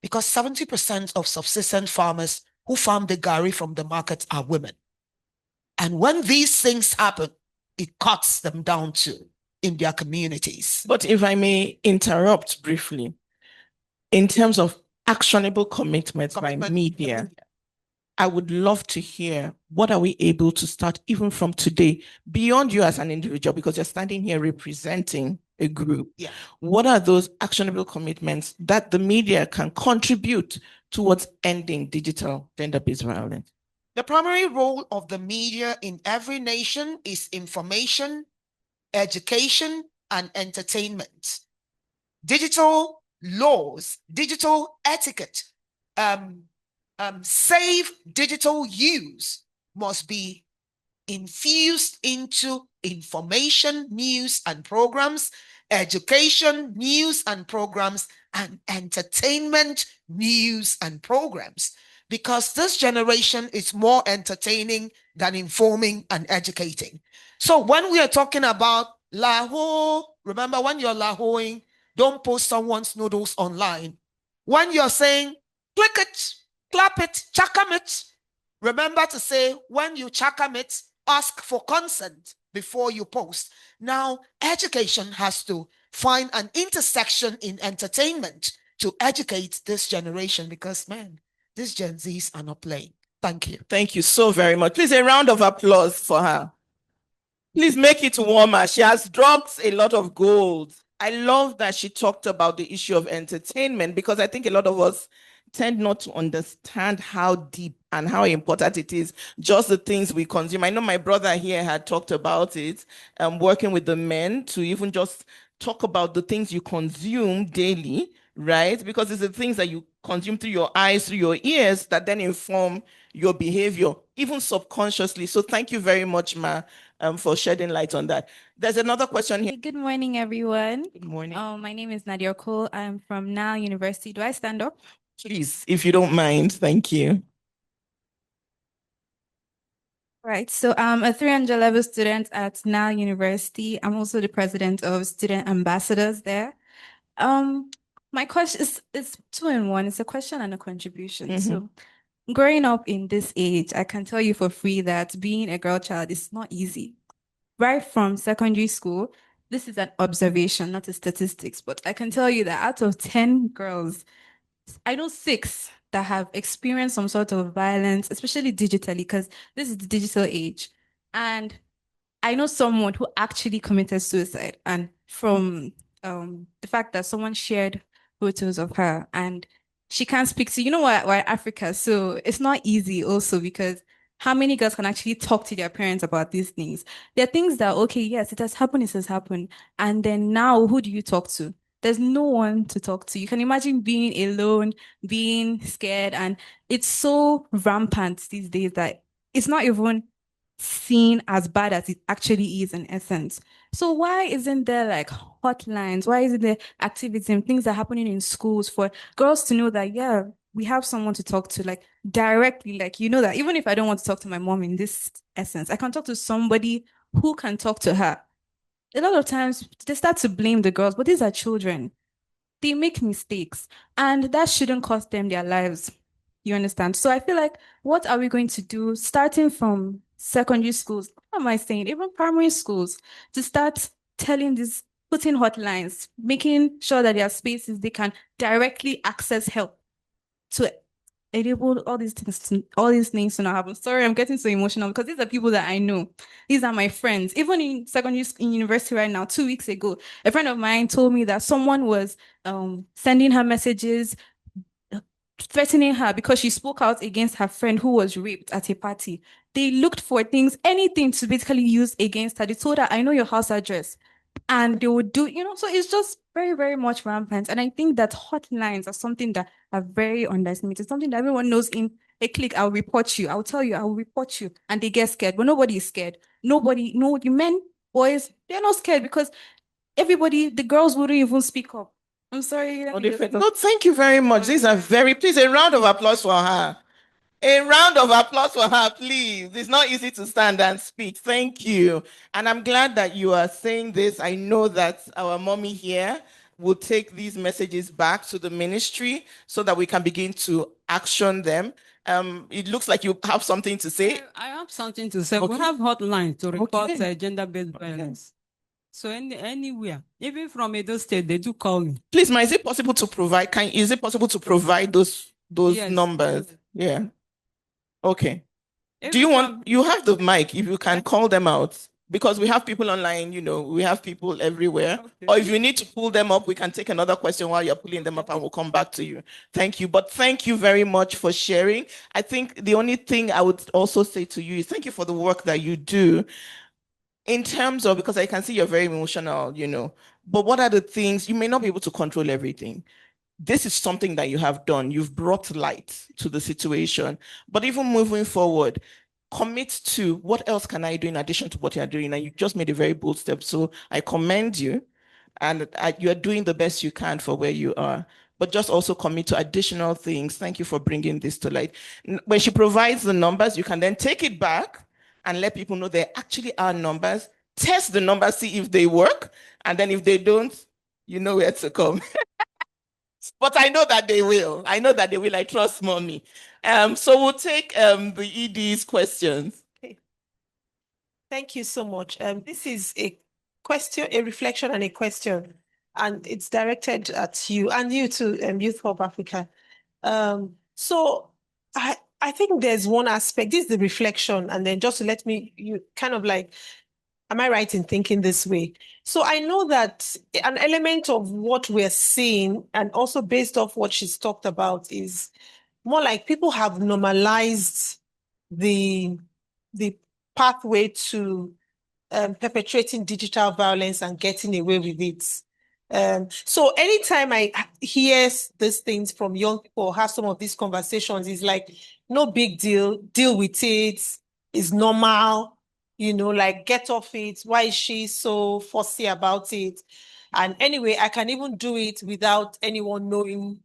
because 70% of subsistence farmers who farm the gari from the market are women. And when these things happen, it cuts them down too in their communities. But if I may interrupt briefly, in terms of actionable commitments by media, I would love to hear what are we able to start even from today, beyond you as an individual, because you're standing here representing a group. Yeah. What are those actionable commitments that the media can contribute towards ending digital gender-based violence? The primary role of the media in every nation is information, education, and entertainment. Digital laws, digital etiquette, safe digital use must be infused into information, news, and programs, education, news, and programs, and entertainment, news, and programs. Because this generation is more entertaining than informing and educating. So when we are talking about Laho, remember when you're Lahoing, don't post someone's noodles online. When you're saying, click it, clap it, chakam it, remember to say, when you chakam it, ask for consent before you post. Now, education has to find an intersection in entertainment to educate this generation because, man, these Gen Zs are not playing. Thank you. Thank you so very much. Please, a round of applause for her. Please make it warmer. She has dropped a lot of gold. I love that she talked about the issue of entertainment because I think a lot of us tend not to understand how deep and how important it is, just the things we consume. I know my brother here had talked about it, working with the men to even just talk about the things you consume daily, right? Because it's the things that you consume through your eyes, through your ears, that then inform your behavior, even subconsciously. So thank you very much, Ma, for shedding light on that. There's another question here. Good morning, everyone. Good morning. My name is Nadia Cole. I'm from Now University. Do I stand up? Please, if you don't mind, thank you. Right. So I'm a 300 level student at Now University. I'm also the president of student ambassadors there. My question is two in one. It's a question and a contribution. So growing up in this age, I can tell you for free that being a girl child is not easy. Right from secondary school, this is an observation, not a statistics, but I can tell you that out of 10 girls, I know 6 that have experienced some sort of violence, especially digitally, because this is the digital age. And I know someone who actually committed suicide, and from the fact that someone shared photos of her and she can't speak to, you know what, we're Africa, so it's not easy also because how many girls can actually talk to their parents about these things? There are things that, okay, yes, it has happened. And then now, who do you talk to? There's no one to talk to. You can imagine being alone, being scared, and it's so rampant these days that it's not even seen as bad as it actually is in essence. So why isn't there like hotlines? Why isn't there activism, things that are happening in schools for girls to know that, yeah, we have someone to talk to, like directly, like, you know, that even if I don't want to talk to my mom in this essence, I can talk to somebody who can talk to her. A lot of times they start to blame the girls, but these are children. They make mistakes and that shouldn't cost them their lives. You understand? So I feel like, what are we going to do starting from secondary schools? What am I saying? Even primary schools, to start telling these, putting hotlines, making sure that there are spaces they can directly access help to enable all these things to not happen. Sorry, I'm getting so emotional because these are people that I know. These are my friends. Even in secondary school, in university right now, 2 weeks ago, a friend of mine told me that someone was sending her messages, threatening her because she spoke out against her friend who was raped at a party. They looked for things, anything to basically use against her. They told her, I know your house address. And they would do, you know, so it's just very, very much rampant. And I think that hotlines are something that are very underestimated, something that everyone knows in a click, I'll report you. I'll tell you, I'll report you. And they get scared, but nobody is scared. Nobody, no, the men, boys, they're not scared because everybody, the girls wouldn't even speak up. I'm sorry. No, thank you very much. These are very, please, a round of applause for her. A round of applause for her, please. It's not easy to stand and speak. Thank you. And I'm glad that you are saying this. I know that our mommy here will take these messages back to the ministry so that we can begin to action them. It looks like you have something to say. I have something to say. Okay. We have hotline to report Okay. gender-based violence. So anywhere, even from Edo State, they do call me. Please, ma, is it possible to provide? Is it possible to provide those Yes. numbers? Yeah. Okay. Even Do you want? from- You have the mic. If you can call them out, because we have people online. We have people everywhere. Okay. Or if you need to pull them up, we can take another question while you're pulling them up, and we'll come back to you. Thank you. But thank you very much for sharing. I think the only thing I would also say to you is thank you for the work that you do. In terms of, because I can see you're very emotional, but what are the things you may not be able to control everything? This is something that you have done. You've brought light to the situation. But even moving forward, commit to what else can I do in addition to what you're doing? And you just made a very bold step. So I commend you. And you're doing the best you can for where you are. But just also commit to additional things. Thank you for bringing this to light. When she provides the numbers, you can then take it back and let people know there actually are numbers. Test the numbers, see if they work. And then if they don't, you know where to come. But I know that they will. I know that they will. I trust mommy. So we'll take the ED's questions. Okay. Thank you so much. This is a question, a reflection and a question, and it's directed at you and you too, Youth Hub Africa. So I think there's one aspect, this is the reflection, and then just to let me, you kind of like, am I right in thinking this way? So I know that an element of what we're seeing, and also based off what she's talked about, is more like people have normalized the pathway to perpetrating digital violence and getting away with it. So anytime I hear these things from young people or have some of these conversations, it's like, no big deal, deal with it, it's normal, like get off it. Why is she so fussy about it? And anyway, I can even do it without anyone knowing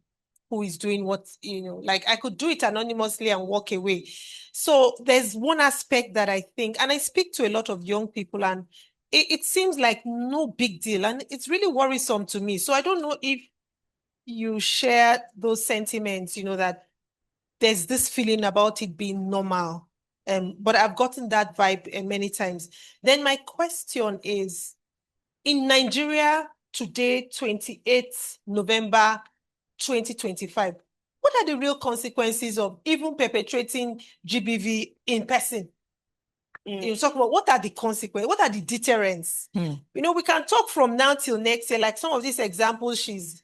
who is doing what, like I could do it anonymously and walk away. So there's one aspect that I think, and I speak to a lot of young people, and it seems like no big deal. And it's really worrisome to me. So I don't know if you share those sentiments, that there's this feeling about it being normal. But I've gotten that vibe many times. Then my question is, in Nigeria today, 28th November 2025, what are the real consequences of even perpetrating GBV in person? You talk about what are the consequences, what are the deterrents? We can talk from now till next year, like some of these examples she's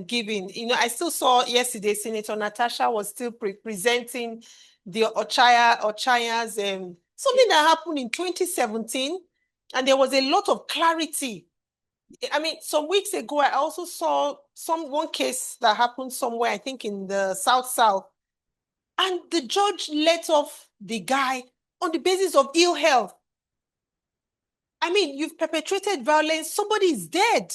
giving. I still saw yesterday Senator Natasha was still presenting the Ochaya's something that happened in 2017, and there was a lot of clarity. I mean, some weeks ago, I also saw one case that happened somewhere, I think in the South, and the judge let off the guy on the basis of ill health. I mean, you've perpetrated violence, somebody is dead.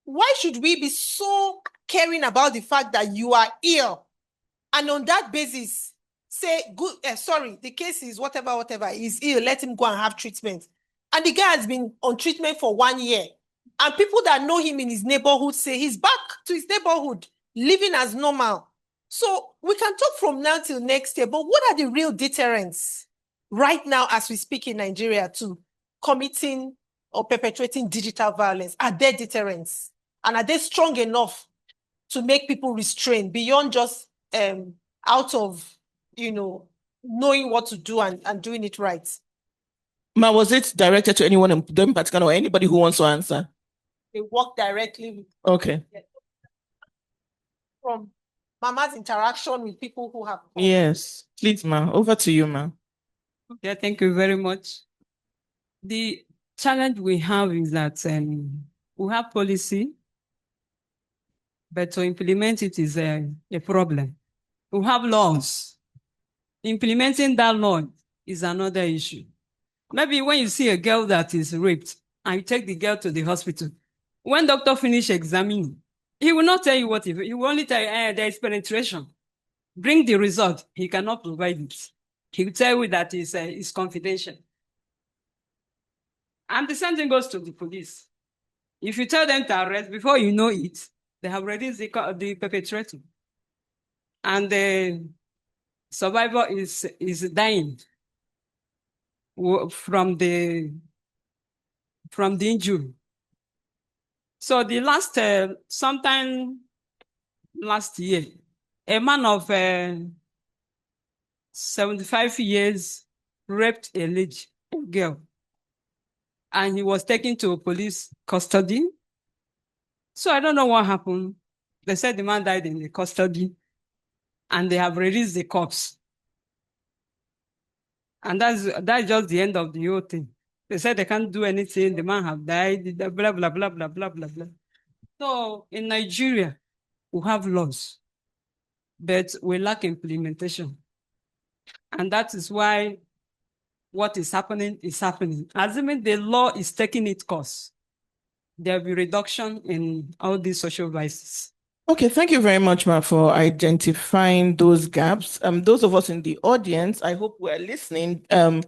Why should we be so caring about the fact that you are ill? And on that basis, say, the case is whatever, he's ill, let him go and have treatment. And the guy has been on treatment for 1 year. And people that know him in his neighborhood say he's back to his neighborhood, living as normal. So we can talk from now till next year, but what are the real deterrents right now as we speak in Nigeria to committing or perpetrating digital violence? Are there deterrents? And are they strong enough to make people restrain beyond just out of, knowing what to do and doing it right? Ma, was it directed to anyone in particular or anybody who wants to answer? They work directly with. Okay. From Mama's interaction with people who have. Yes. Please, ma. Over to you, ma. Yeah, thank you very much. The challenge we have is that we have policy, but to implement it is a problem. We have laws. Implementing that law is another issue. Maybe when you see a girl that is raped and you take the girl to the hospital, when doctor finish examining, he will not tell you what he will only tell you there is penetration. Bring the result. He cannot provide it. He will tell you that it's confidential. And the same thing goes to the police. If you tell them to arrest, before you know it, they have released the perpetrator. And the survivor is dying from the injury. So the last, sometime last year, a man of 75 years raped a lady, a girl, and he was taken to police custody. So I don't know what happened. They said the man died in the custody, and they have released the corpse. And that's just the end of the whole thing. They said they can't do anything. The man have died, blah, blah, blah, blah, blah, blah, blah. So in Nigeria, we have laws, but we lack implementation. And that is why what is happening is happening. Assuming the law is taking its course, there will be reduction in all these social vices. Okay, thank you very much, Ma, for identifying those gaps. Those of us in the audience, I hope we're listening, and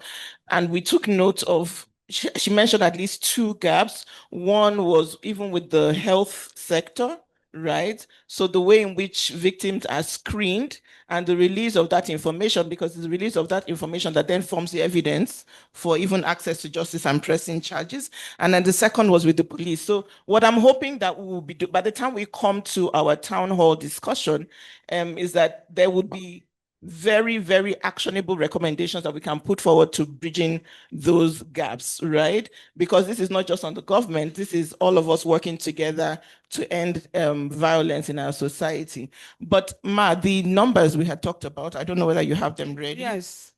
we took note of, she mentioned at least two gaps. One was even with the health sector, right? So the way in which victims are screened and the release of that information, because it's the release of that information that then forms the evidence for even access to justice and pressing charges. And then the second was with the police. So what I'm hoping that we will be, by the time we come to our town hall discussion, is that there would be very, very actionable recommendations that we can put forward to bridging those gaps, right? Because this is not just on the government, this is all of us working together to end violence in our society. But Ma, the numbers we had talked about, I don't know whether you have them ready. Yes.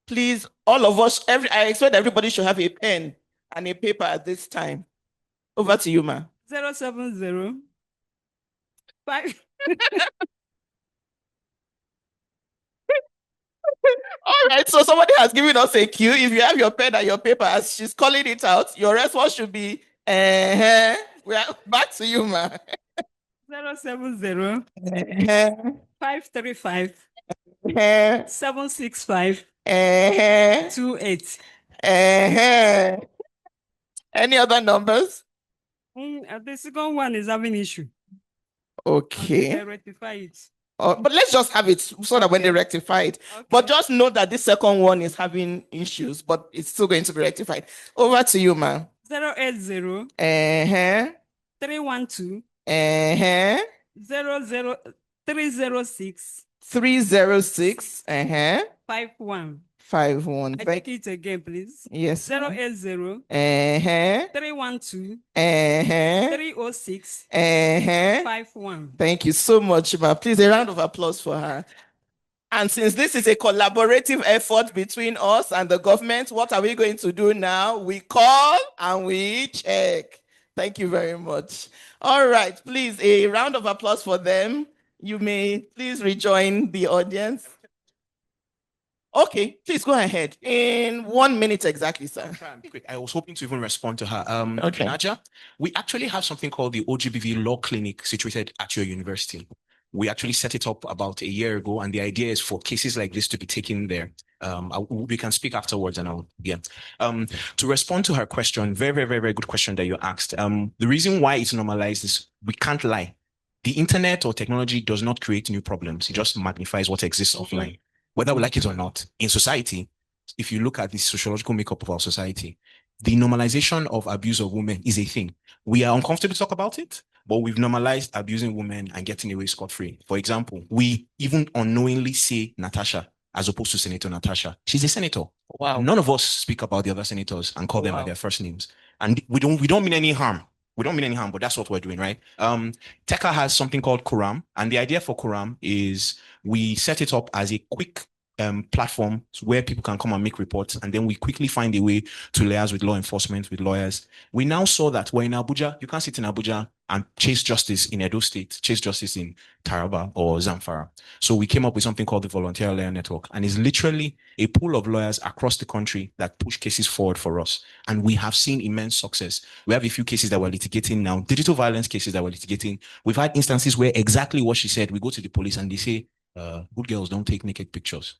Please, all of us, I expect everybody should have a pen and a paper at this time. Over to you, Ma. 070 5 All right, so somebody has given us a cue. If you have your pen and your paper, as she's calling it out, your response should be, we are back to you, Ma. 070 535 765 28. Any other numbers? The second one is having issue. Okay. They rectify it. But let's just have it so that when they rectify it. Okay. But just know that this second one is having issues, but it's still going to be rectified. Over to you, Ma. 080 312 306 51. 51. I take it again, please. Yes. 080 312 306 51. Thank you so much, Ma. Please, a round of applause for her. And since this is a collaborative effort between us and the government, what are we going to do now? We call and we check. Thank you very much. All right, please, a round of applause for them. You may please rejoin the audience. Okay, please go ahead. In 1 minute exactly, sir. Quick. I was hoping to even respond to her. Okay. Naja, we actually have something called the OGBV Law Clinic situated at your university. We actually set it up about a year ago, and the idea is for cases like this to be taken there. We can speak afterwards, and to respond to her question, very, very, very, very good question that you asked. The reason why it's normalized is we can't lie. The internet or technology does not create new problems. It just magnifies what exists offline. Whether we like it or not, in society, if you look at the sociological makeup of our society, the normalization of abuse of women is a thing. We are uncomfortable to talk about it, but we've normalized abusing women and getting away scot-free. For example, we even unknowingly say Natasha as opposed to Senator Natasha. She's a senator. Wow. None of us speak about the other senators and call them by their first names. And we don't mean any harm. We don't mean any harm, but that's what we're doing, right? Teka has something called Quram, and the idea for Quram is we set it up as a quick platform where people can come and make reports, and then we quickly find a way to liaise with law enforcement, with lawyers. We now saw that we're in Abuja. You can't sit in Abuja and chase justice in Edo State, chase justice in Taraba or Zamfara. So we came up with something called the Volunteer Lawyer Network, and it's literally a pool of lawyers across the country that push cases forward for us. And we have seen immense success. We have a few cases that we're litigating now, digital violence cases that we're litigating. We've had instances where exactly what she said, we go to the police and they say, good girls don't take naked pictures.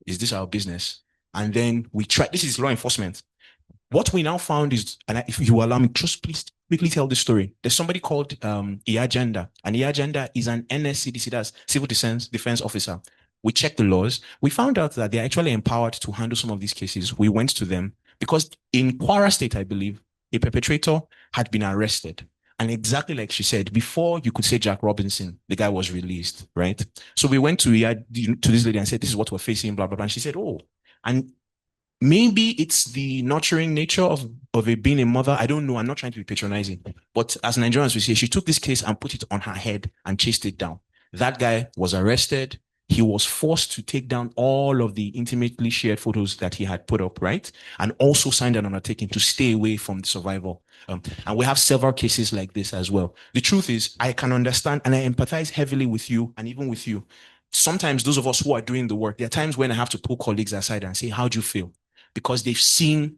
Is this our business? And then we try, this is law enforcement. What we now found is, and if you allow me, just please quickly tell the story. There's somebody called Agenda, and Agenda is an NSCDC, that's Civil Defense Officer. We checked the laws. We found out that they're actually empowered to handle some of these cases. We went to them because in Kwara State, I believe, a perpetrator had been arrested. And exactly like she said, before you could say Jack Robinson, the guy was released, right? So we went to this lady and said, this is what we're facing, blah, blah, blah. And she said, oh, and maybe it's the nurturing nature of being a mother. I don't know. I'm not trying to be patronizing. But as Nigerians, we say, she took this case and put it on her head and chased it down. That guy was arrested. He was forced to take down all of the intimately shared photos that he had put up, right? And also signed an undertaking to stay away from the survival. And we have several cases like this as well. The truth is, I can understand and I empathize heavily with you and even with you. Sometimes those of us who are doing the work, there are times when I have to pull colleagues aside and say, how do you feel? Because they've seen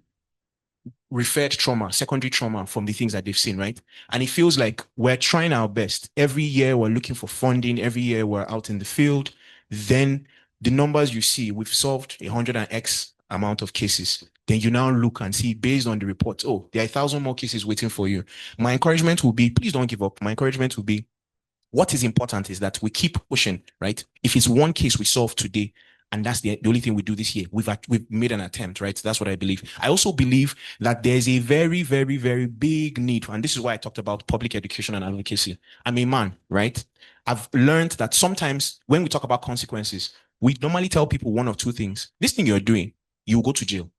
referred trauma, secondary trauma from the things that they've seen, right? And it feels like we're trying our best. Every year we're looking for funding. Every year we're out in the field. Then the numbers you see, we've solved 100 and X amount of cases. Then you now look and see based on the reports, oh, there are 1,000 more cases waiting for you. My encouragement will be, please don't give up. My encouragement will be, what is important is that we keep pushing, right? If it's one case we solve today, and that's the only thing we do this year, we've made an attempt, right? That's what I believe. I also believe that there's a very, very, very big need, and this is why I talked about public education and advocacy. I'm a man, right? I've learned that sometimes when we talk about consequences, we normally tell people one of two things. This thing you're doing, you will go to jail.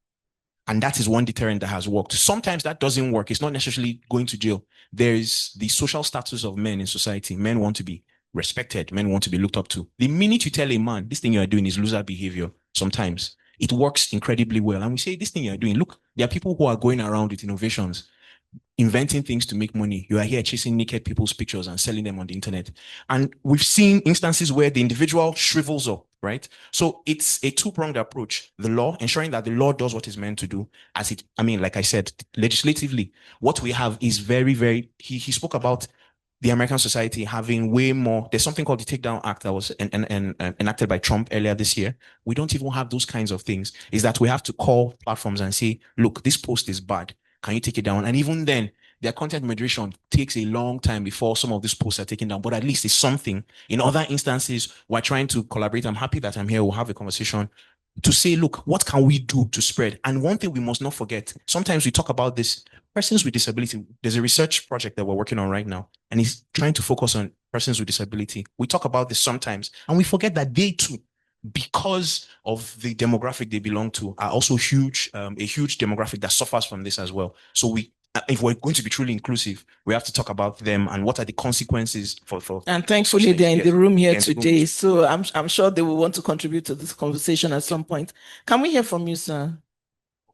And that is one deterrent that has worked. Sometimes that doesn't work. It's not necessarily going to jail. There's the social status of men in society. Men want to be respected. Men want to be looked up to. The minute you tell a man, this thing you are doing is loser behavior, sometimes it works incredibly well. And we say, this thing you are doing, look, there are people who are going around with innovations, inventing things to make money. You are here chasing naked people's pictures and selling them on the internet. And we've seen instances where the individual shrivels up, right? So it's a two-pronged approach. The law, ensuring that the law does what it's meant to do. Like I said, legislatively, what we have is very, very, he spoke about the American society having way more. There's something called the Takedown Act that was enacted by Trump earlier this year. We don't even have those kinds of things. Is that we have to call platforms and say, look, this post is bad. Can you take it down? And even then, their content moderation takes a long time before some of these posts are taken down, but at least it's something. In other instances, we're trying to collaborate. I'm happy that I'm here. We'll have a conversation to say, look, what can we do to spread? And one thing we must not forget, sometimes we talk about this, persons with disability. There's a research project that we're working on right now, and it's trying to focus on persons with disability. We talk about this sometimes, and we forget that they too, because of the demographic they belong to, are also a huge demographic that suffers from this as well. So if we're going to be truly inclusive, we have to talk about them and what are the consequences for. And thankfully, they're in the room here today, so I'm sure they will want to contribute to this conversation at some point. Can we hear from you, sir?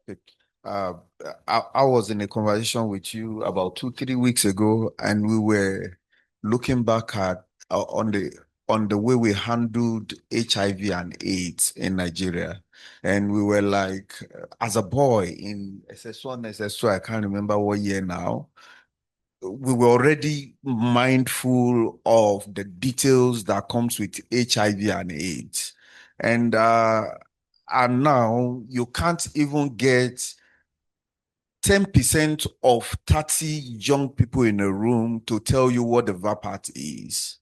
Okay. I was in a conversation with you about 2-3 weeks ago, and we were looking back at on the way we handled HIV and AIDS in Nigeria. And we were like, as a boy in SS1, SS2, I can't remember what year now, we were already mindful of the details that comes with HIV and AIDS. And now you can't even get 10% of 30 young people in a room to tell you what the VAPAT is.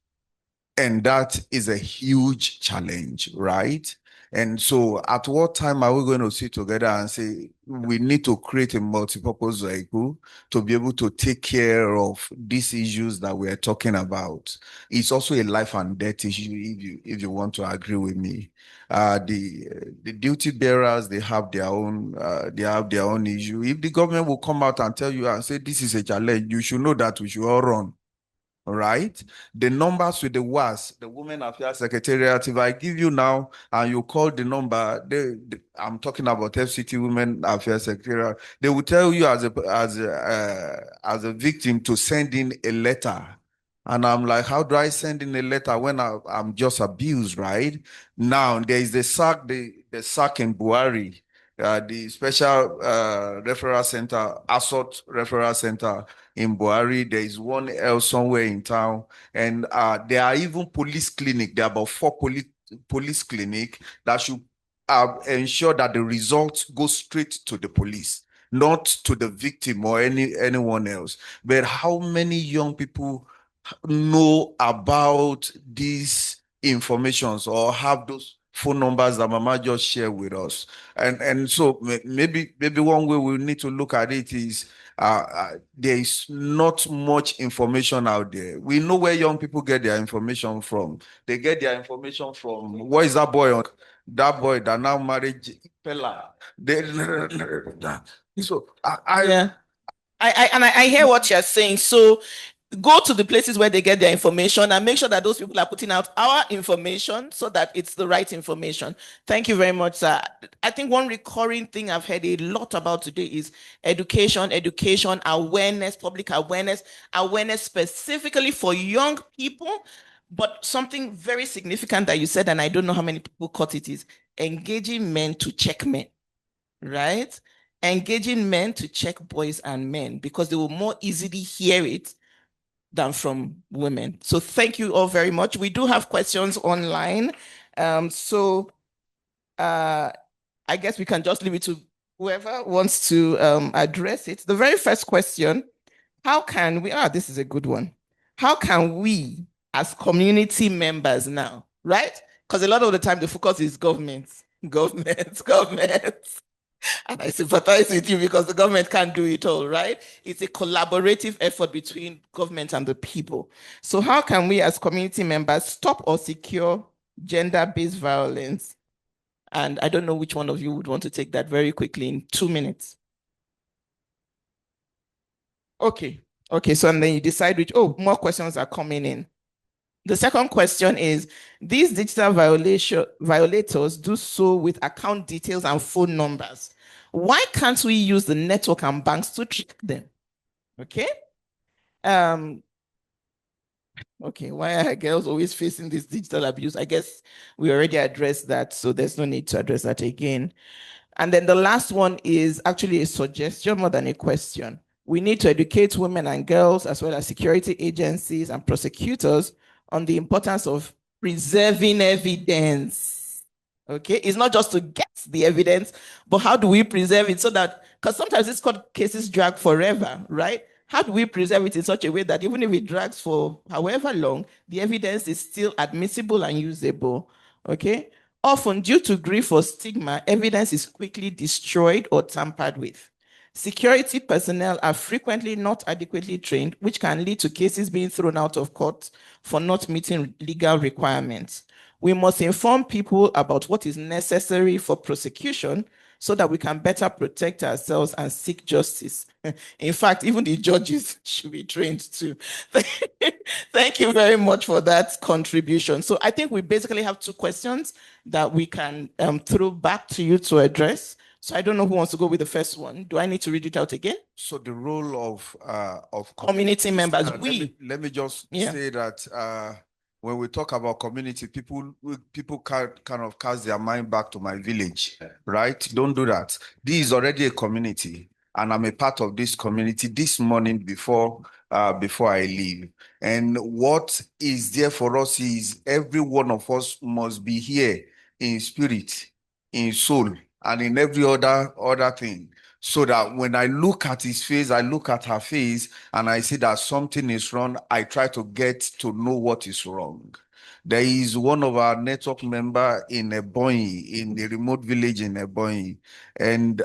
And that is a huge challenge, right? And so at what time are we going to sit together and say, we need to create a multi-purpose vehicle to be able to take care of these issues that we are talking about? It's also a life and death issue, if you want to agree with me. The duty bearers, they have their own issue. If the government will come out and tell you and say, this is a challenge, you should know that we should all run. Right? The numbers with the WAS, the Women Affairs Secretariat, if I give you now and you call the number, I'm talking about FCT Women Affairs Secretariat, they will tell you as a victim to send in a letter. And I'm like, how do I send in a letter when I'm just abused, right? Now, there is the SAC in Buhari, the Special Referral Center, Assault Referral Center in Buhari. There is one else somewhere in town. And there are even police clinic. There are about 4 police clinic that should ensure that the results go straight to the police. not to the victim or anyone else. But how many young people know about these informations or have those phone numbers that Mama just shared with us? And so maybe one way we need to look at it is there is not much information out there. We know where young people get their information from. They get their information from, what is that boy? That boy that now married Pella. So Yeah. I hear what you're saying. So go to the places where they get their information and make sure that those people are putting out our information so that it's the right information. Thank you very much, sir. I think one recurring thing I've heard a lot about today is education, awareness, public awareness specifically for young people. But something very significant that you said, and I don't know how many people caught it, is engaging men to check men, right? Engaging men to check boys and men because they will more easily hear it than from women. So thank you all very much. We do have questions online. I guess we can just leave it to whoever wants to address it. The very first question, how can we, this is a good one. How can we as community members now, right? Because a lot of the time the focus is government. And I sympathize with you because the government can't do it all, right? It's a collaborative effort between government and the people. So how can we as community members stop or secure gender-based violence? And I don't know which one of you would want to take that very quickly in 2 minutes. Okay, so and then you decide which, more questions are coming in. The second question is, these digital violators do so with account details and phone numbers. Why can't we use the network and banks to trick them? Okay. Okay, why are girls always facing this digital abuse? I guess we already addressed that, so there's no need to address that again. And then the last one is actually a suggestion more than a question. We need to educate women and girls, as well as security agencies and prosecutors, on the importance of preserving evidence. Okay, it's not just to get the evidence, but how do we preserve it so that, because sometimes these court cases drag forever, right? How do we preserve it in such a way that even if it drags for however long, the evidence is still admissible and usable? Okay, often due to grief or stigma, evidence is quickly destroyed or tampered with. Security personnel are frequently not adequately trained, which can lead to cases being thrown out of court for not meeting legal requirements. We must inform people about what is necessary for prosecution so that we can better protect ourselves and seek justice. In fact, even the judges should be trained too. Thank you very much for that contribution. So I think we basically have 2 questions that we can throw back to you to address. So I don't know who wants to go with the first one. Do I need to read it out again? So the role of community members, let me just say that when we talk about community, people kind of cast their mind back to my village, right? Don't do that. This is already a community, and I'm a part of this community this morning before I leave. And what is there for us is every one of us must be here in spirit, in soul, and in every other thing, so that when I look at his face, I look at her face, and I see that something is wrong, I try to get to know what is wrong. There is one of our network member in Ebonyi, in the remote village in Ebonyi, and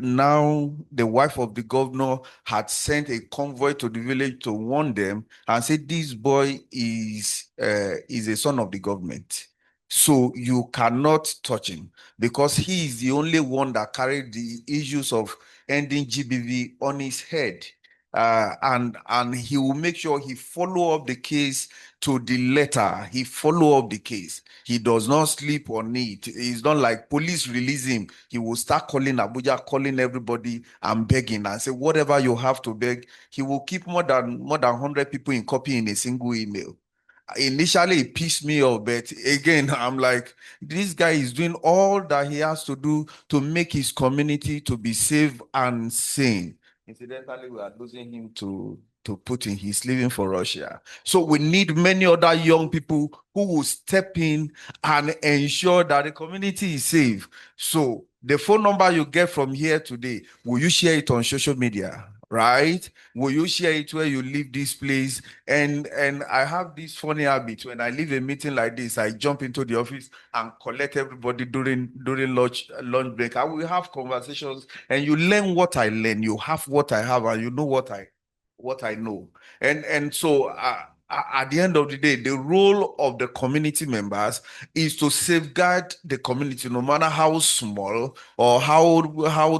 now the wife of the governor had sent a convoy to the village to warn them and said, this boy is a son of the government. So you cannot touch him because he is the only one that carried the issues of ending GBV on his head. And he will make sure he follow up the case to the letter. He follow up the case. He does not sleep on it. It's not like police release him. He will start calling Abuja, calling everybody and begging and say, whatever you have to beg. He will keep more than 100 people in copy in a single email. Initially it pissed me off, but again I'm like, this guy is doing all that he has to do to make his community to be safe and sane. Incidentally, we are losing him to Putin. He's leaving for Russia. So we need many other young people who will step in and ensure that the community is safe. So The phone number you get from here today, will you share it on social media? Right? Will you share it where you leave this place? And I have this funny habit. When I leave a meeting like this, I jump into the office and collect everybody during lunch break. I will have conversations, and you learn what I learn. You have what I have, and you know what I know. And so at the end of the day, the role of the community members is to safeguard the community, no matter how small or how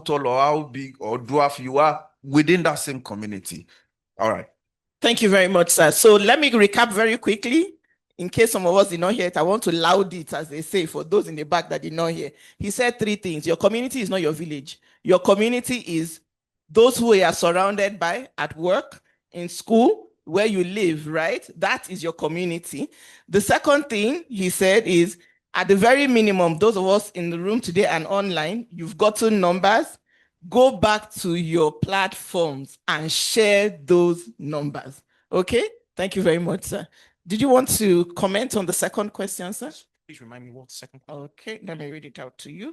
tall or how big or dwarf you are within that same community. All right. Thank you very much, sir. So let me recap very quickly. In case some of us did not hear it, I want to loud it, as they say, for those in the back that did not hear. He said three things. Your community is not your village. Your community is those who you are surrounded by at work, in school, where you live, right? That is your community. The second thing he said is, at the very minimum, those of us in the room today and online, you've gotten numbers. Go back to your platforms and share those numbers. Okay? Thank you very much, sir. Did you want to comment on the second question, sir? Please remind me what the second question. Okay, let me read it out to you.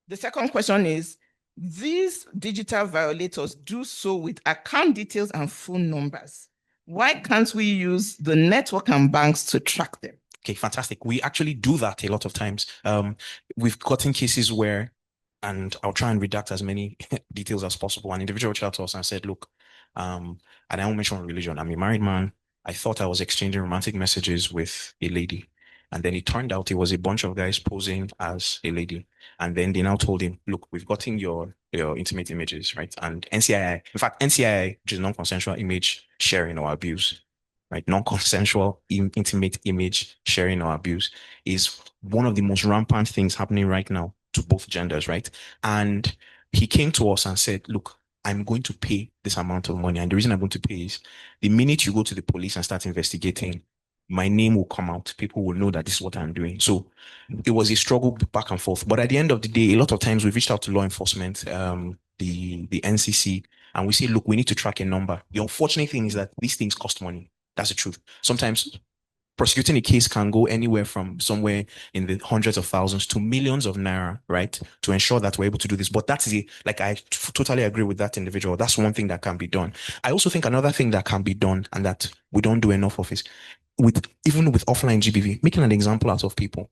The second question is, these digital violators do so with account details and phone numbers. Why can't we use the network and banks to track them? Okay, fantastic. We actually do that a lot of times. We've gotten cases where, and I'll try and redact as many details as possible. An individual reached out to us and said, look, and I won't mention religion. I'm a married man. I thought I was exchanging romantic messages with a lady. And then it turned out it was a bunch of guys posing as a lady. And then they now told him, look, we've gotten your intimate images, right? And NCII, in fact, NCII, which is non-consensual image sharing or abuse, right? Non-consensual intimate image sharing or abuse is one of the most rampant things happening right now to both genders, right? And he came to us and said, look, I'm going to pay this amount of money. And the reason I'm going to pay is the minute you go to the police and start investigating, my name will come out. People will know that this is what I'm doing. So it was a struggle back and forth. But at the end of the day, a lot of times we've reached out to law enforcement, the NCC, and we say, look, we need to track a number. The unfortunate thing is that these things cost money. That's the truth. Sometimes prosecuting a case can go anywhere from somewhere in the hundreds of thousands to millions of naira, right? To ensure that we're able to do this. But that's I totally agree with that individual. That's one thing that can be done. I also think another thing that can be done and that we don't do enough of is even with offline GBV, making an example out of people.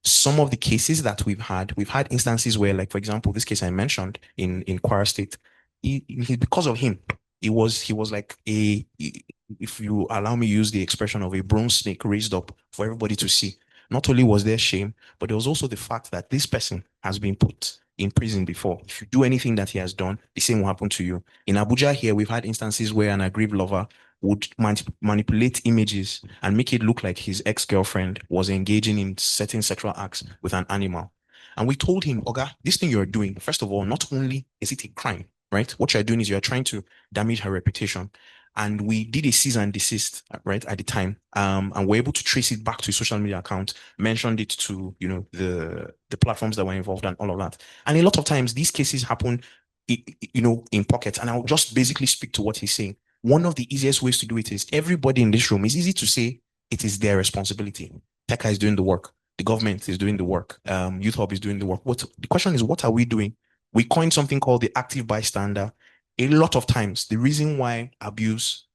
Some of the cases that we've had instances where, like, for example, this case I mentioned in Kwara State, because of him, he was like if you allow me to use the expression of a bronze snake raised up for everybody to see. Not only was there shame, but there was also the fact that this person has been put in prison before. If you do anything that he has done, the same will happen to you. In Abuja here, we've had instances where an aggrieved lover would manipulate images and make it look like his ex-girlfriend was engaging in certain sexual acts with an animal. And we told him, Oga, this thing you're doing, first of all, not only is it a crime, right? What you're doing is you're trying to damage her reputation. And we did a cease and desist, right, at the time. And we're able to trace it back to a social media account, mentioned it to, the platforms that were involved and all of that. And a lot of times these cases happen, in pockets. And I'll just basically speak to what he's saying. One of the easiest ways to do it is everybody in this room. It's easy to say it is their responsibility. TECA is doing the work. The government is doing the work. Youth Hub is doing the work. The question is, what are we doing? We coined something called the active bystander. A lot of times, the reason why abuse,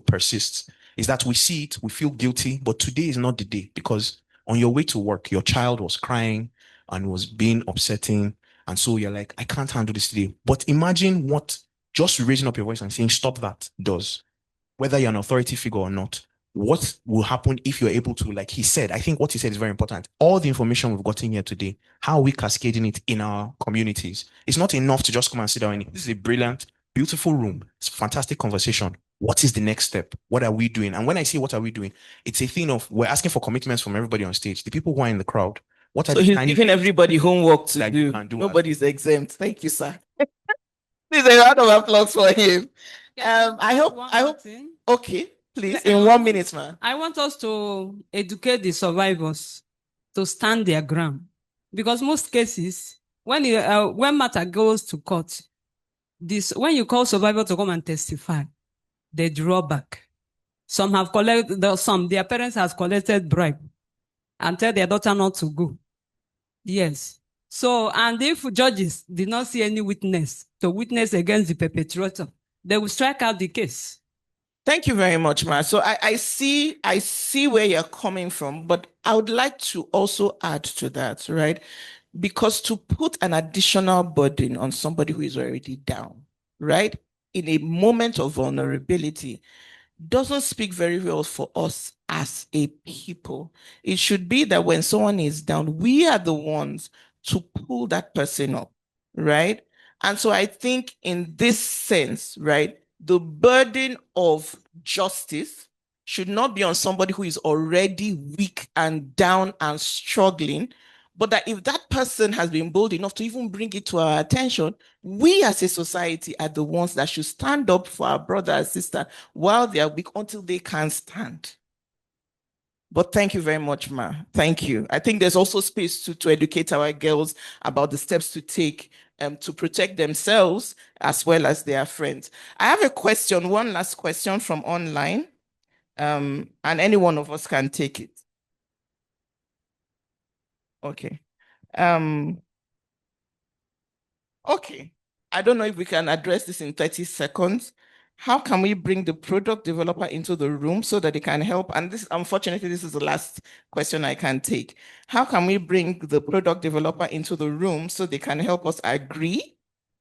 persists is that we see it, we feel guilty, but today is not the day, because on your way to work, your child was crying and was being upsetting. And so you're like, I can't handle this today. But imagine what just raising up your voice and saying, stop that does, whether you're an authority figure or not. What will happen if you're able to, like he said, I think what he said is very important. All the information we've gotten here today, how are we cascading it in our communities? It's not enough to just come and sit down. This is a brilliant, beautiful room. It's a fantastic conversation. What is the next step? What are we doing? And when I say what are we doing, it's a thing of we're asking for commitments from everybody on stage. The people who are in the crowd. What are so he's giving everybody homework to do. Nobody's exempt. Thank you, sir. Please, a round of applause for him. I hope. Okay. Please, in 1 minute, man. I want us to educate the survivors to stand their ground. Because most cases, when matter goes to court, when you call survivor to come and testify, they draw back. Some have their parents have collected bribe and tell their daughter not to go. Yes. So, and if judges did not see any witness to witness against the perpetrator, they will strike out the case. Thank you very much, Ma. So I see where you're coming from, but I would like to also add to that, right? Because to put an additional burden on somebody who is already down, right? In a moment of vulnerability, doesn't speak very well for us as a people. It should be that when someone is down, we are the ones to pull that person up, right? And so I think in this sense, right, the burden of justice should not be on somebody who is already weak and down and struggling, but that if that person has been bold enough to even bring it to our attention, we as a society are the ones that should stand up for our brother and sister while they are weak until they can stand. But thank you very much, Ma. Thank you. I think there's also space to educate our girls about the steps to take to protect themselves as well as their friends. I have a question, one last question from online, and any one of us can take it. Okay. Okay. I don't know if we can address this in 30 seconds. How can we bring the product developer into the room so that they can help? And this, unfortunately, this is the last question I can take. How can we bring the product developer into the room so they can help us agree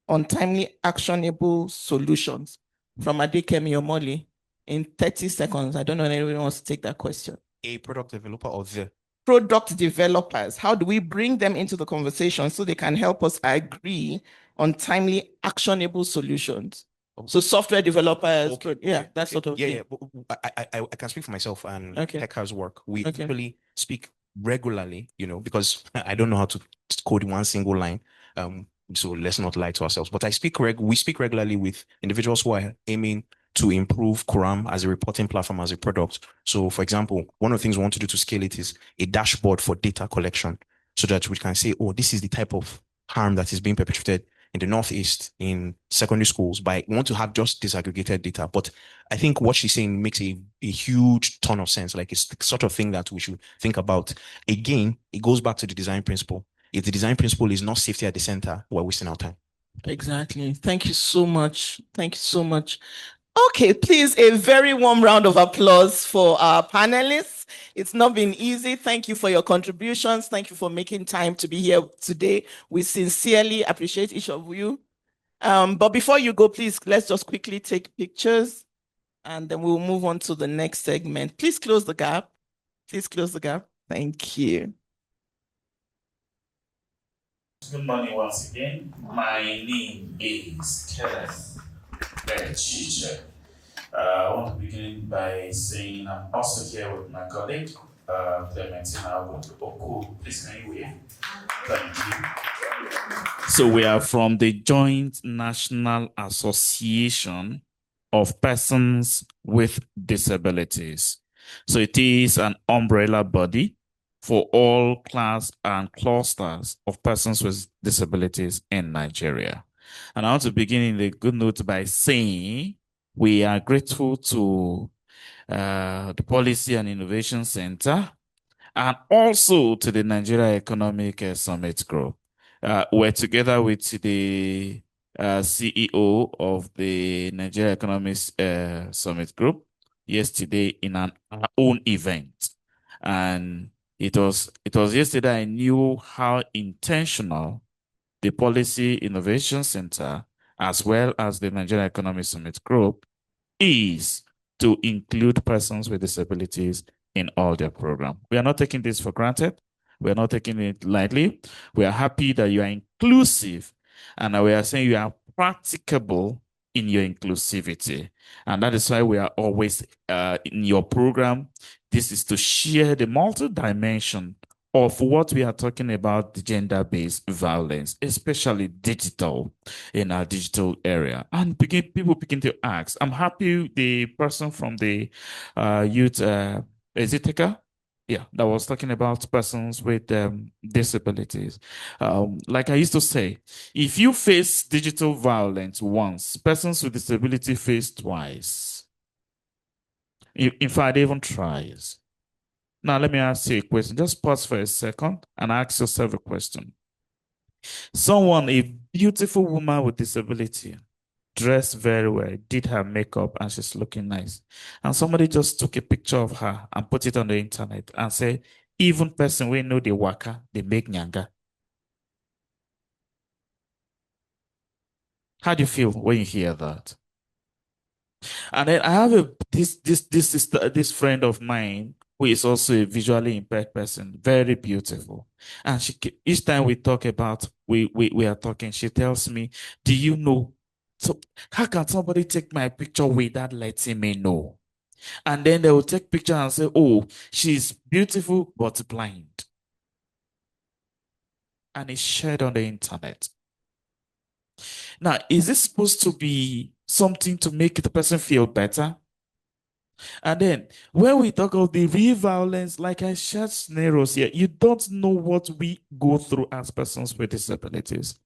on timely, actionable solutions? From Adekemi Omoli, in 30 seconds. I don't know if anyone wants to take that question. A product developer or the product developers, how do we bring them into the conversation so they can help us agree on timely, actionable solutions? So software developers, yeah, that sort of thing. Yeah. I can speak for myself and Okay. Hector's work. We actually speak regularly, because I don't know how to code one single line. So let's not lie to ourselves. But we speak regularly with individuals who are aiming to improve Quorum as a reporting platform, as a product. So, for example, one of the things we want to do to scale it is a dashboard for data collection so that we can say, oh, this is the type of harm that is being perpetrated in the Northeast in secondary schools. We want to have just disaggregated data. But I think what she's saying makes a huge ton of sense. Like, it's the sort of thing that we should think about. Again, it goes back to the design principle. If the design principle is not safety at the center, we're wasting our time. Exactly. Thank you so much. Thank you so much. Okay, please, a very warm round of applause for our panelists. It's not been easy. Thank you for your contributions. Thank you for making time to be here today. We sincerely appreciate each of you. But before you go, please, let's just quickly take pictures and then we'll move on to the next segment. Please close the gap. Please close the gap. Thank you. Good morning once again. My name is Kenneth Chiche. I want to begin by saying I'm also here with my colleague, Clementina Oku. Please, can you wave? Thank you. So we are from the Joint National Association of Persons with Disabilities. So it is an umbrella body for all class and clusters of persons with disabilities in Nigeria. And I want to begin in the good note by saying we are grateful to the Policy and Innovation Center and also to the Nigeria Economic Summit Group. We're together with the CEO of the Nigeria Economic Summit Group yesterday in our own event. And it was yesterday I knew how intentional the Policy Innovation Center, as well as the Nigeria Economic Summit Group, is to include persons with disabilities in all their programs. We are not taking this for granted. We are not taking it lightly. We are happy that you are inclusive, and we are saying you are practicable in your inclusivity. And that is why we are always in your program. This is to share the multi-dimension of what we are talking about, the gender-based violence, especially digital, in our digital area. And people begin to ask. I'm happy the person from the youth, is it Tika? Yeah, that was talking about persons with disabilities. Like I used to say, if you face digital violence once, persons with disability face twice. In fact, even tries. Now, let me ask you a question. Just pause for a second and ask yourself a question. Someone, a beautiful woman with disability, dressed very well, did her makeup, and she's looking nice. And somebody just took a picture of her and put it on the internet and said, even person we know the waka, they make nyanga. How do you feel when you hear that? And then I have this friend of mine who is also a visually impaired person, very beautiful. And each time we talk about we are talking, she tells me, "Do you know? So how can somebody take my picture without letting me know?" And then they will take picture and say, "Oh, she's beautiful but blind," and it's shared on the internet. Now, is this supposed to be something to make the person feel better? And then when we talk of the real violence, like I shared scenarios here, you don't know what we go through as persons with disabilities.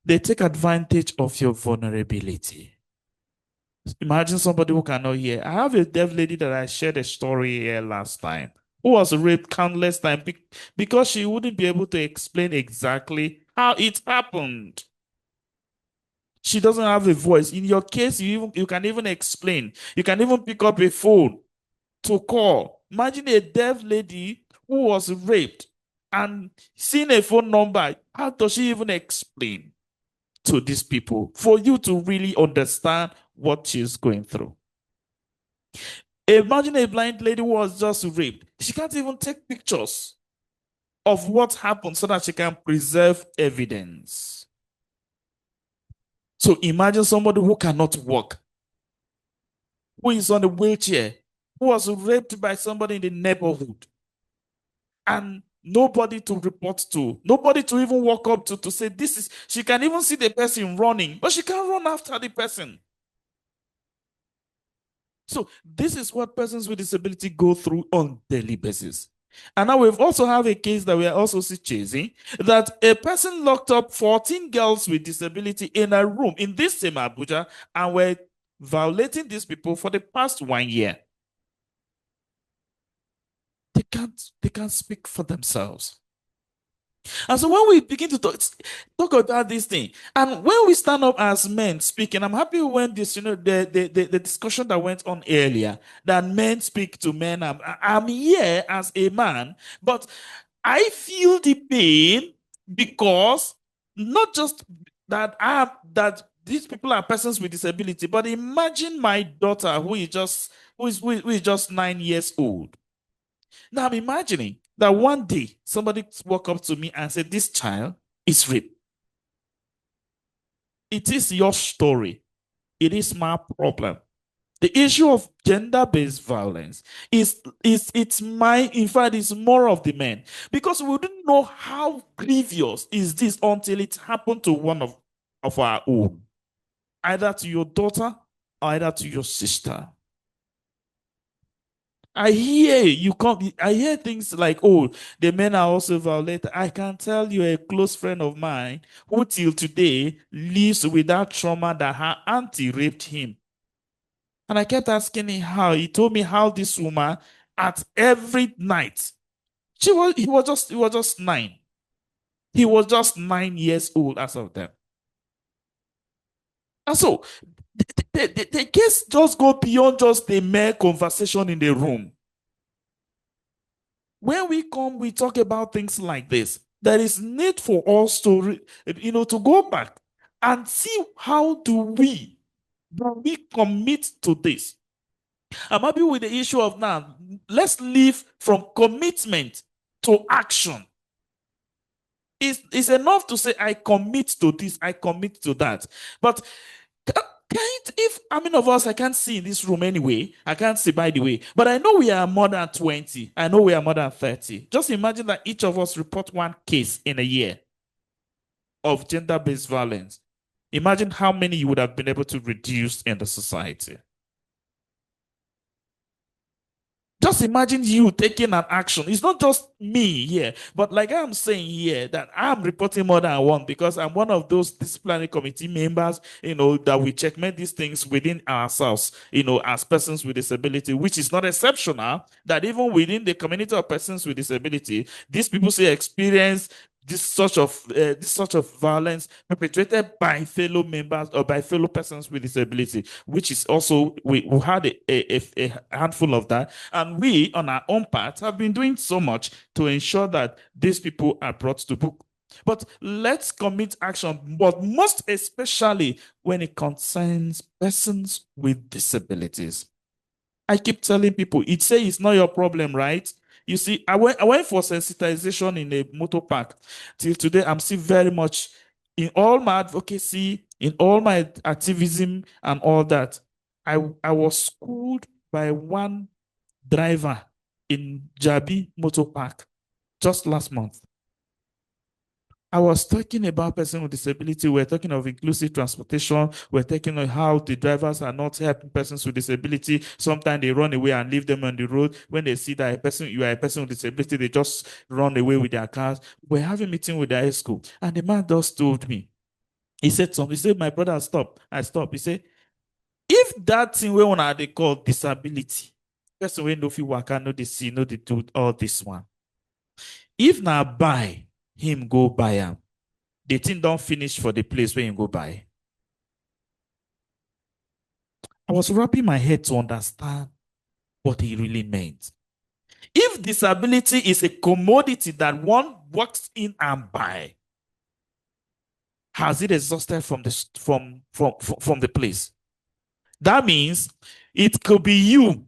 They take advantage of your vulnerability. Imagine somebody who cannot hear. I have a deaf lady that I shared a story here last time, who was raped countless times because she wouldn't be able to explain exactly how it happened. She doesn't have a voice. In your case, you can even explain. You can even pick up a phone to call. Imagine a deaf lady who was raped and seeing a phone number. How does she even explain to these people for you to really understand what she's going through? Imagine a blind lady who was just raped. She can't even take pictures of what happened so that she can preserve evidence. So imagine somebody who cannot walk, who is on a wheelchair, who was raped by somebody in the neighborhood, and nobody to report to, nobody to even walk up to say this is, she can even see the person running, but she can't run after the person. So this is what persons with disability go through on daily basis. And now we've also have a case that we are also chasing, that a person locked up 14 girls with disability in a room in this same Abuja, and we're violating these people for the past 1 year. They can't speak for themselves. And so when we begin to talk about this thing, and when we stand up as men speaking, I'm happy when this, the discussion that went on earlier, that men speak to men. I'm here as a man, but I feel the pain because not just that that these people are persons with disability, but imagine my daughter who is just 9 years old. Now I'm imagining that one day somebody walk up to me and say, this child is raped. It is your story. It is my problem. The issue of gender-based violence in fact, it's more of the men, because we didn't know how grievous is this until it happened to one of our own, either to your daughter or either to your sister. I hear things like, oh, the men are also violated. I can tell you a close friend of mine who till today lives with that trauma that her auntie raped him. And I kept asking him how. He told me how this woman at every night, he was just 9. He was just 9 years old as of then. And so the case just go beyond just the mere conversation in the room. When we come, we talk about things like this. There is need for us to, to go back and see how do we commit to this. I'm happy with the issue of now. Let's leave from commitment to action. It's enough to say, I commit to this, I commit to that. But if how many of us I can't see in this room anyway? I can't see, by the way, but I know we are more than 20. I know we are more than 30. Just imagine that each of us report one case in a year of gender-based violence. Imagine how many you would have been able to reduce in the society. Just imagine you taking an action. It's not just me here, but like I'm saying here, that I'm reporting more than one because I'm one of those disciplinary committee members, that we checkmate these things within ourselves, as persons with disability, which is not exceptional, that even within the community of persons with disability, these people say experience this sort of violence perpetrated by fellow members or by fellow persons with disability, which is also we had a handful of that, and we on our own part have been doing so much to ensure that these people are brought to book. But let's commit action, but most especially when it concerns persons with disabilities. I keep telling people, it say it's not your problem, right? You see, I went for sensitization in a motor park. Till today, I'm still very much in all my advocacy, in all my activism and all that. I was schooled by one driver in Jabi Motor Park just last month. I was talking about person with disability. We're talking of inclusive transportation. We're talking of how the drivers are not helping persons with disability. Sometimes they run away and leave them on the road. When they see that you are a person with disability, they just run away with their cars. We're having a meeting with the high school, and the man just told me, he said something. He said, my brother, stop. I stopped. He said, if that thing we want they call disability, person we know if you work, know they see, know they do all this one. If now buy him go buy him, the thing don't finish for the place where you go buy. I was wrapping my head to understand what he really meant. If disability is a commodity that one walks in and buy, has it exhausted from the place? That means it could be you,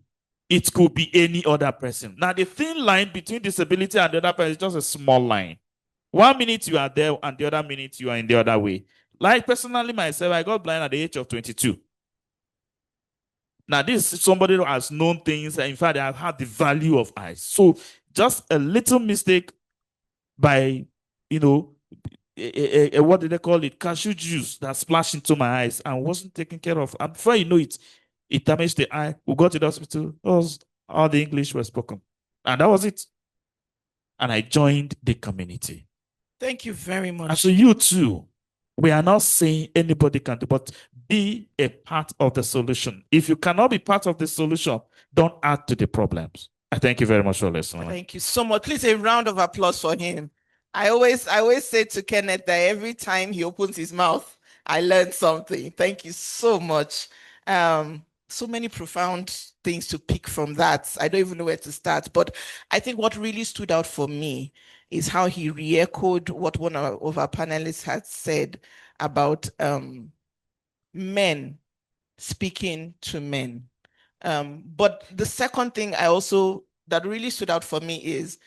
it could be any other person. Now, the thin line between disability and the other person is just a small line. 1 minute you are there, and the other minute you are in the other way. Like personally, myself, I got blind at the age of 22. Now, this is somebody who has known things, and in fact, they have had the value of eyes. So, just a little mistake by, what did they call it? Cashew juice that splashed into my eyes and wasn't taken care of. And before you know it, it damaged the eye. We got to the hospital. All the English were spoken. And that was it. And I joined the community. Thank you very much. And so you too, we are not saying anybody can do, but be a part of the solution. If you cannot be part of the solution, don't add to the problems. I thank you very much for listening. Thank you so much. Please, a round of applause for him. I always say to Kenneth that every time he opens his mouth, I learn something. Thank you so much. So many profound things to pick from that. I don't even know where to start, but I think what really stood out for me is how he re-echoed what one of our panelists had said about men speaking to men. But the second thing that really stood out for me is,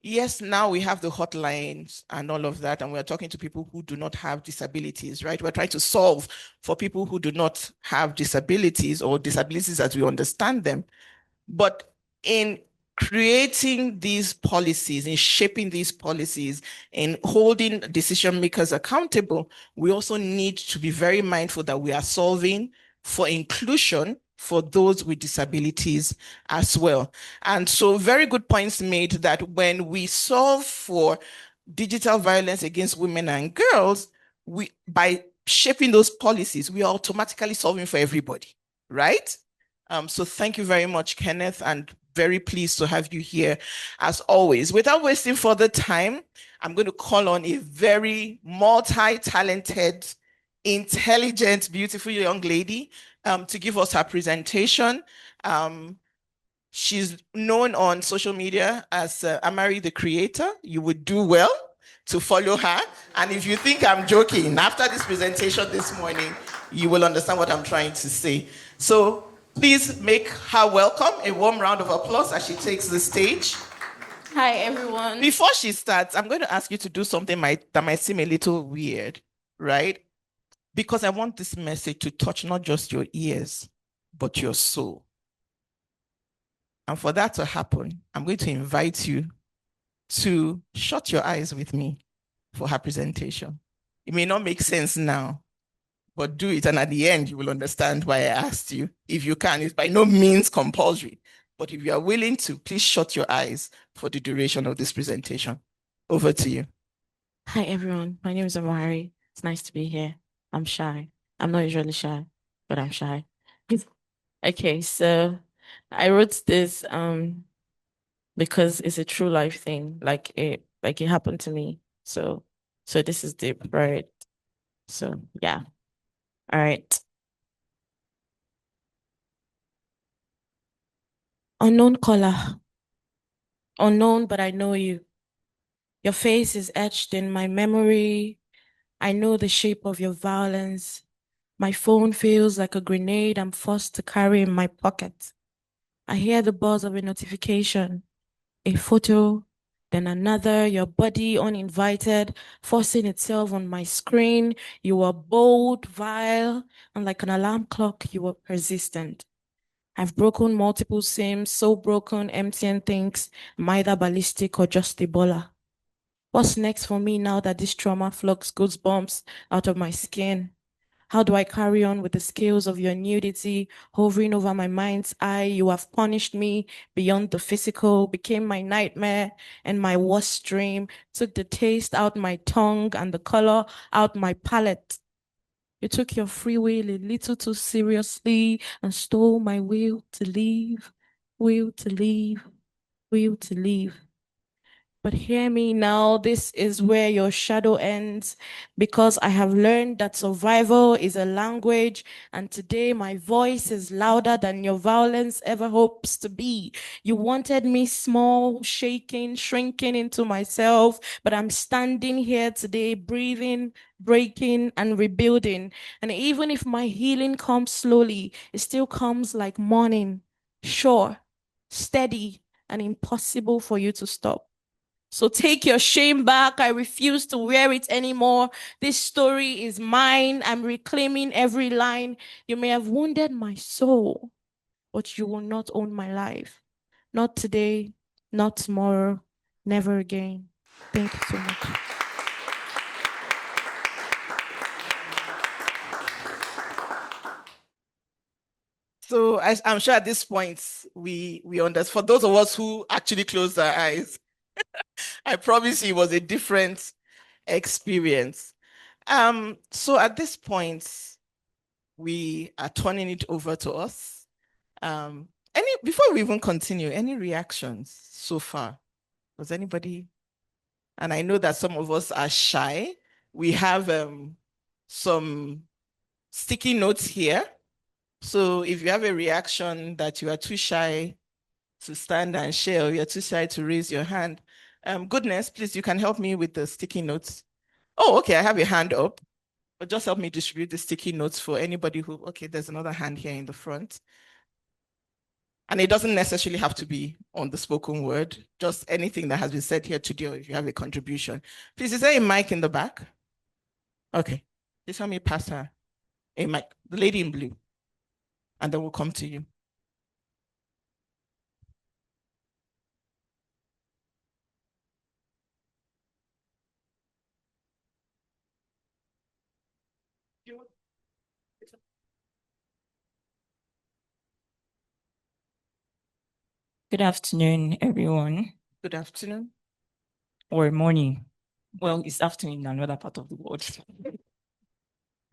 yes, now we have the hotlines and all of that, and we're talking to people who do not have disabilities, right? We're trying to solve for people who do not have disabilities or disabilities as we understand them. But in creating these policies, in shaping these policies, in holding decision makers accountable, we also need to be very mindful that we are solving for inclusion for those with disabilities as well. And so very good points made that when we solve for digital violence against women and girls, by shaping those policies, we are automatically solving for everybody, right? So thank you very much, Kenneth, and very pleased to have you here as always. Without wasting further time, I'm going to call on a very multi-talented, intelligent, beautiful young lady to give us her presentation. She's known on social media as Amari the Creator. You would do well to follow her. And if you think I'm joking, after this presentation this morning, you will understand what I'm trying to say. So please make her welcome. A warm round of applause as she takes the stage. Hi, everyone. Before she starts, I'm going to ask you to do something that might seem a little weird, right? Because I want this message to touch not just your ears, but your soul. And for that to happen, I'm going to invite you to shut your eyes with me for her presentation. It may not make sense now, but do it. And at the end, you will understand why I asked you. If you can, it's by no means compulsory. But if you are willing to, please shut your eyes for the duration of this presentation. Over to you. Hi, everyone. My name is Amari. It's nice to be here. I'm shy. I'm not usually shy, but I'm shy. Okay, so I wrote this because it's a true life thing. Like it happened to me. So this is the right. So yeah. All right. Unknown caller. Unknown, but I know you. Your face is etched in my memory. I know the shape of your violence. My phone feels like a grenade I'm forced to carry in my pocket. I hear the buzz of a notification, a photo, then another, your body uninvited, forcing itself on my screen. You were bold, vile, and like an alarm clock, you were persistent. I've broken multiple sims, so broken, MTN thinks I'm either ballistic or just Ebola. What's next for me now that this trauma flux goosebumps out of my skin? How do I carry on with the scales of your nudity hovering over my mind's eye? You have punished me beyond the physical, became my nightmare and my worst dream, took the taste out my tongue and the color out my palate. You took your free will a little too seriously and stole my will to leave, will to leave, will to leave. But hear me now, this is where your shadow ends, because I have learned that survival is a language, and today my voice is louder than your violence ever hopes to be. You wanted me small, shaking, shrinking into myself, but I'm standing here today, breathing, breaking, and rebuilding. And even if my healing comes slowly, it still comes like morning, sure, steady, and impossible for you to stop. So take your shame back. I refuse to wear it anymore. This story is mine. I'm reclaiming every line. You may have wounded my soul, but you will not own my life. Not today, not tomorrow, never again. Thank you so much. So I'm sure at this point we understand. For those of us who actually closed our eyes, I promise you it was a different experience. So at this point, we are turning it over to us. Before we even continue, any reactions so far? Was anybody? And I know that some of us are shy. We have some sticky notes here. So if you have a reaction that you are too shy to stand and share, or you're too shy to raise your hand, goodness, please, you can help me with the sticky notes. Oh, okay, I have your hand up. But just help me distribute the sticky notes for anybody who, okay, there's another hand here in the front. And it doesn't necessarily have to be on the spoken word, just anything that has been said here today, or if you have a contribution. Please, is there a mic in the back? Okay, please help me pass her a mic, the lady in blue, and then we'll come to you. Good afternoon, everyone. Good afternoon. Or morning. Well, it's afternoon in another part of the world.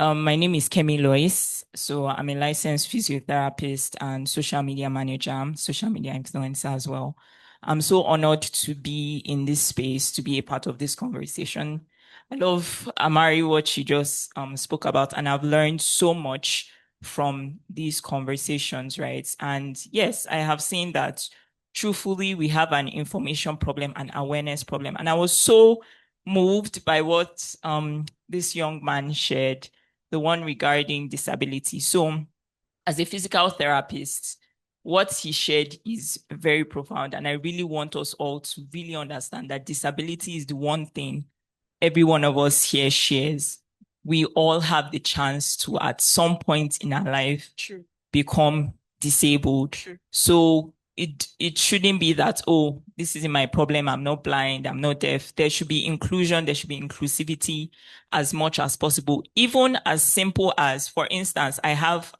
My name is Kemi Lois. So I'm a licensed physiotherapist and social media manager, social media influencer as well. I'm so honored to be in this space, to be a part of this conversation. I love, Amari, what she just spoke about, and I've learned so much from these conversations, right? And yes, I have seen that truthfully, we have an information problem, an awareness problem. And I was so moved by what this young man shared, the one regarding disability. So as a physical therapist, what he shared is very profound. And I really want us all to really understand that disability is the one thing every one of us here shares. We all have the chance to, at some point in our life, become disabled. So it shouldn't be that, oh, this isn't my problem, I'm not blind, I'm not deaf. There should be inclusion, there should be inclusivity as much as possible. Even as simple as, for instance, I have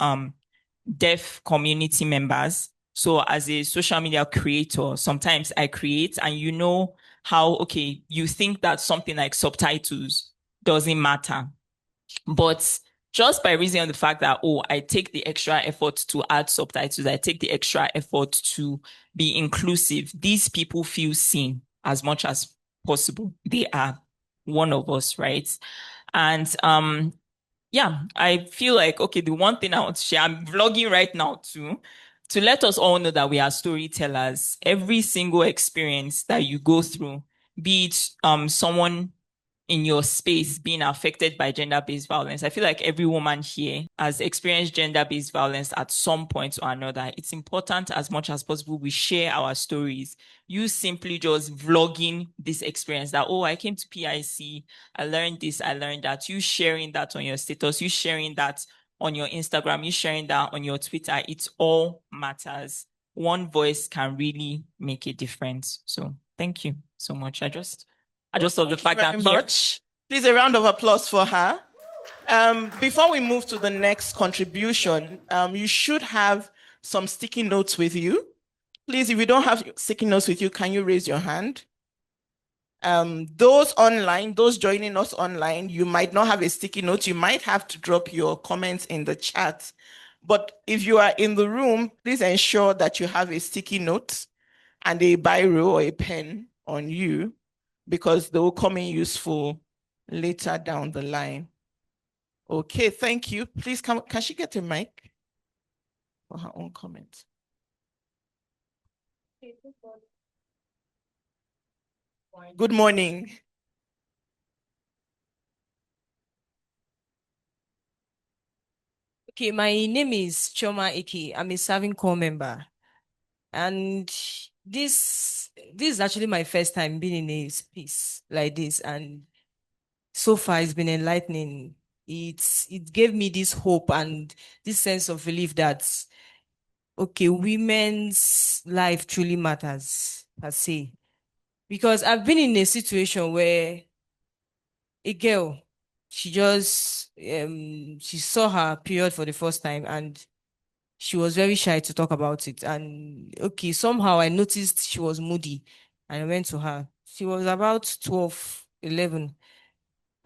deaf community members. So as a social media creator, sometimes I create, and you know how, okay, you think that something like subtitles doesn't matter. But just by reason of the fact that, oh, I take the extra effort to add subtitles, I take the extra effort to be inclusive, these people feel seen as much as possible. They are. one of us, right? And yeah, I feel like, okay, the one thing I want to share, I'm vlogging right now too, to let us all know that we are storytellers. Every single experience that you go through, be it someone in your space being affected by gender-based violence. I feel like every woman here has experienced gender-based violence at some point or another. It's important as much as possible we share our stories. You simply just vlogging this experience that, oh, I came to PIC, I learned this, I learned that. You sharing that on your status, you sharing that on your Instagram, you sharing that on your Twitter. It all matters. One voice can really make a difference. So thank you so much. I just love the fact that I'm here. Please, a round of applause for her. Before we move to the next contribution, you should have some sticky notes with you. Please, if you don't have sticky notes with you, can you raise your hand? Those online, those joining us online, you might not have a sticky note. You might have to drop your comments in the chat. But if you are in the room, please ensure that you have a sticky note and a biro or a pen on you, because they will come in useful later down the line. Okay, thank you. Please, can she get a mic for her own comment? Good morning. Okay, my name is Choma Ike. I'm a serving corps member. And this is actually my first time being in a space like this. And so far it's been enlightening. It gave me this hope and this sense of relief that, okay, women's life truly matters, per se. Because I've been in a situation where a girl, she just she saw her period for the first time and she was very shy to talk about it. And okay, somehow I noticed she was moody and I went to her. She was about 12, 11.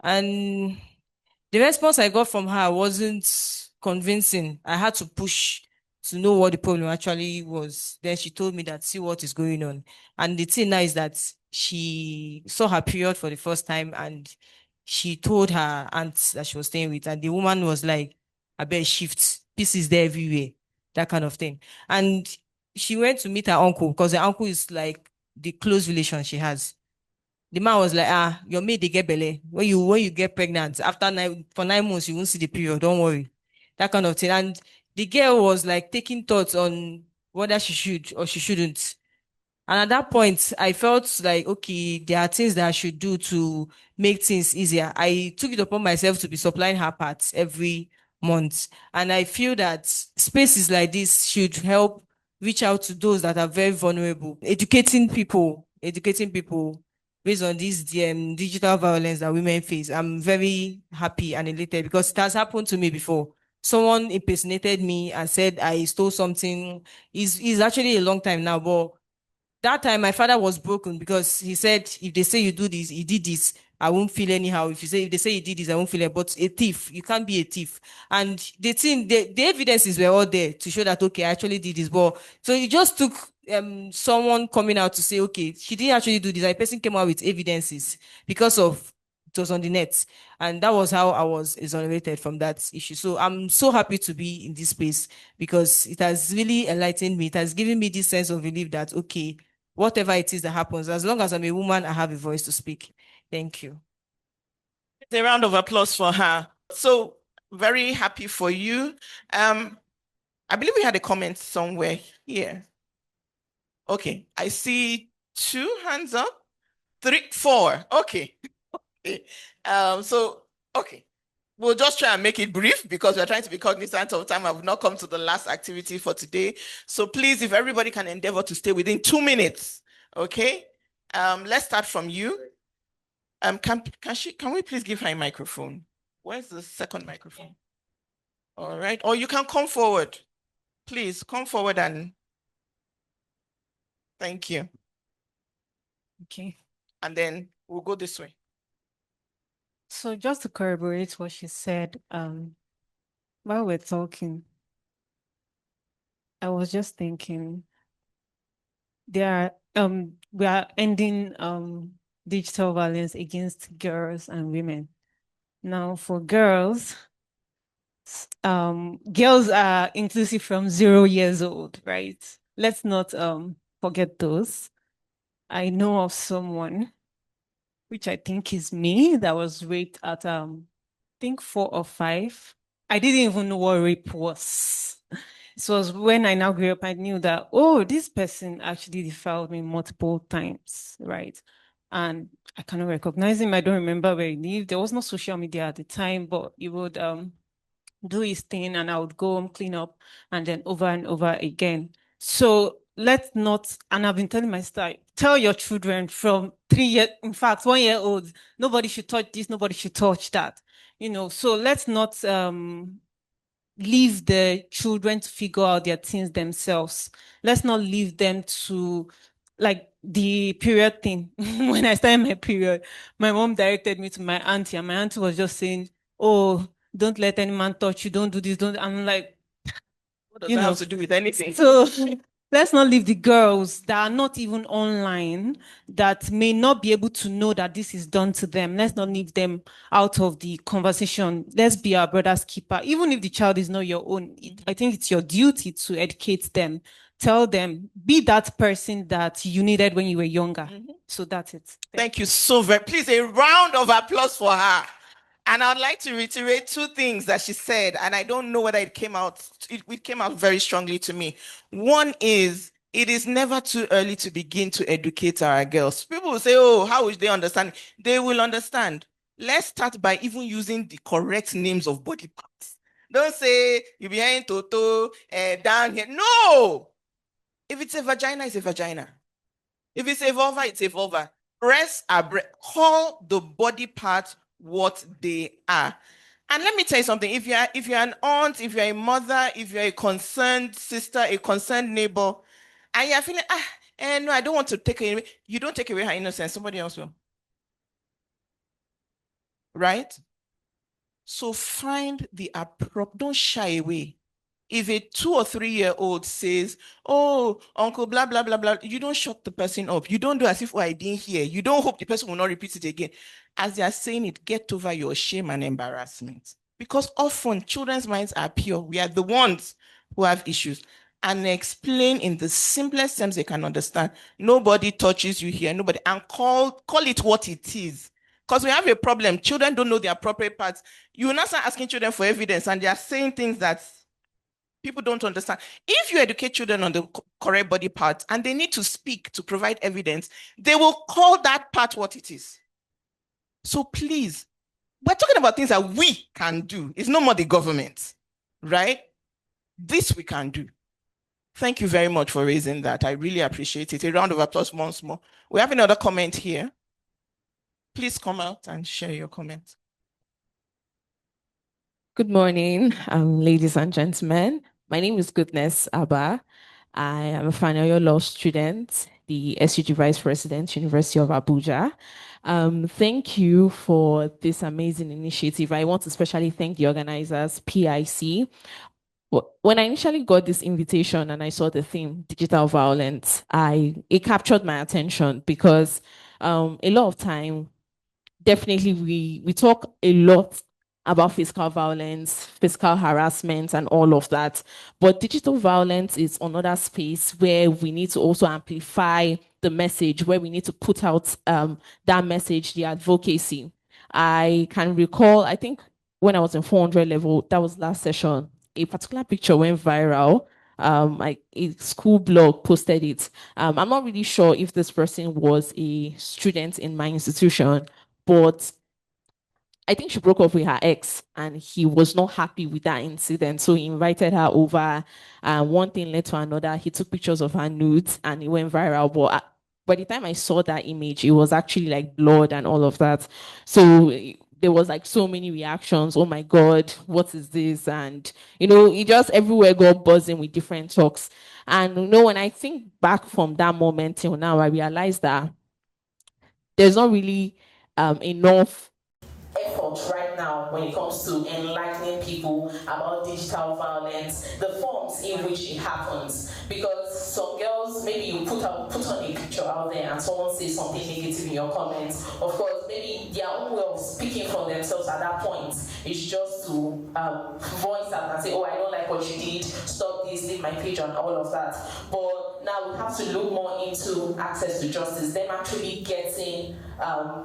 And the response I got from her wasn't convincing. I had to push to know what the problem actually was. Then she told me that, see what is going on. And the thing now is that she saw her period for the first time and she told her aunt that she was staying with. And the woman was like, I bet shift, pieces there everywhere, that kind of thing. And she went to meet her uncle because her uncle is like the close relation she has. The man was like, your maid they get belly. When you get pregnant, after for 9 months, you won't see the period. Don't worry. That kind of thing. And the girl was like taking thoughts on whether she should or she shouldn't. And at that point, I felt like, okay, there are things that I should do to make things easier. I took it upon myself to be supplying her parts every month. And I feel that spaces like this should help reach out to those that are very vulnerable, educating people based on this digital violence that women face. I'm very happy and elated because it has happened to me before. Someone impersonated me and said I stole something. It's actually a long time now, but that time my father was broken because he said, if they say you do this, he did this, I won't feel anyhow. If they say he did this, I won't feel it. But a thief, you can't be a thief. And the thing, the evidences were all there to show that, okay, I actually did this. But so it just took someone coming out to say, okay, she didn't actually do this. A person came out with evidences because of it was on the net. And that was how I was exonerated from that issue. So I'm so happy to be in this space because it has really enlightened me. It has given me this sense of relief that, okay, whatever it is that happens, as long as I'm a woman, I have a voice to speak. Thank you. A round of applause for her. So very happy for you. I believe we had a comment somewhere here. Okay, I see 2 hands up, 3, 4. Okay. Okay. Okay. We'll just try and make it brief because we're trying to be cognizant of time. I've not come to the last activity for today. So please, if everybody can endeavor to stay within 2 minutes, okay? Let's start from you. Can we please give her a microphone? Where's the second microphone? All right. Or you can come forward. Please come forward and thank you. Okay. And then we'll go this way. So just to corroborate what she said, while we're talking, I was just thinking we are ending digital violence against girls and women. Now, for girls, girls are inclusive from 0 years old, right? Let's not forget those. I know of someone, which I think is me, that was raped at I think 4 or 5. I didn't even know what rape was. It was when I now grew up, I knew that, oh, this person actually defiled me multiple times, right? And I cannot recognize him. I don't remember where he lived. There was no social media at the time, but he would do his thing and I would go home, clean up, and then over and over again. So let's not, and I've been telling my staff, tell your children from 3 years, in fact, 1 year old, nobody should touch this, nobody should touch that. So let's not leave the children to figure out their things themselves. Let's not leave them to like the period thing. When I started my period, my mom directed me to my auntie, and my auntie was just saying, oh, don't let any man touch you, don't do this, don't. I'm like, What does that have to do with anything? so let's not leave the girls that are not even online, that may not be able to know that this is done to them. Let's not leave them out of the conversation. Let's be our brother's keeper. Even if the child is not your own, I think it's your duty to educate them. Tell them, be that person that you needed when you were younger. So that's it. Thank you so very much. Please, a round of applause for her. And I'd like to reiterate 2 things that she said, and I don't know whether it came out very strongly to me. One is, it is never too early to begin to educate our girls. People will say, oh, how will they understand? They will understand. Let's start by even using the correct names of body parts. Don't say, you're behind Toto, down here. No! If it's a vagina, it's a vagina. If it's a vulva, it's a vulva. Breasts are breasts. Call the body parts what they are. And let me tell you something. If you're an aunt, if you're a mother, if you're a concerned sister, a concerned neighbor, and you're feeling, no, I don't want to take her away. You don't take away her innocence. Somebody else will. Right? So find the appropriate, don't shy away. If a 2 or 3 year old says, oh, uncle, blah, blah, blah, blah, you don't shut the person up. You don't do as if, I didn't hear. You don't hope the person will not repeat it again. As they are saying it, get over your shame and embarrassment. Because often children's minds are pure. We are the ones who have issues. And explain in the simplest terms they can understand. Nobody touches you here, nobody, and call it what it is. Because we have a problem. Children don't know the appropriate parts. You will not start asking children for evidence, and they are saying things that people don't understand. If you educate children on the correct body parts and they need to speak to provide evidence, they will call that part what it is. So please, we're talking about things that we can do. It's no more the government, right? This we can do. Thank you very much for raising that. I really appreciate it. A round of applause once more. We have another comment here. Please come out and share your comment. Good morning, ladies and gentlemen. My name is Goodness Abba. I am a final year law student, the SUG Vice President, University of Abuja. Thank you for this amazing initiative. I want to especially thank the organizers, PIC. When I initially got this invitation and I saw the theme, digital violence, it captured my attention because a lot of time, definitely we talk a lot about physical violence, physical harassment, and all of that. But digital violence is another space where we need to also amplify the message, where we need to put out that message, the advocacy. I can recall, I think when I was in 400 level, that was last session, a particular picture went viral. A school blog posted it. I'm not really sure if this person was a student in my institution, but I think she broke up with her ex and he was not happy with that incident. So he invited her over. One thing led to another. He took pictures of her nudes and it went viral. But by the time I saw that image, it was actually like blood and all of that. So there was like so many reactions. Oh my God, what is this? And, it just everywhere got buzzing with different talks. And, when I think back from that moment till now, I realized that there's not really enough effort right now when it comes to enlightening people about digital violence, the forms in which it happens. Because some girls, maybe you put on a picture out there and someone says something negative in your comments. Of course, maybe their own way of speaking from themselves at that point is just to voice out and say, oh, I don't like what you did, stop this, leave my page and all of that. But now we have to look more into access to justice, them actually getting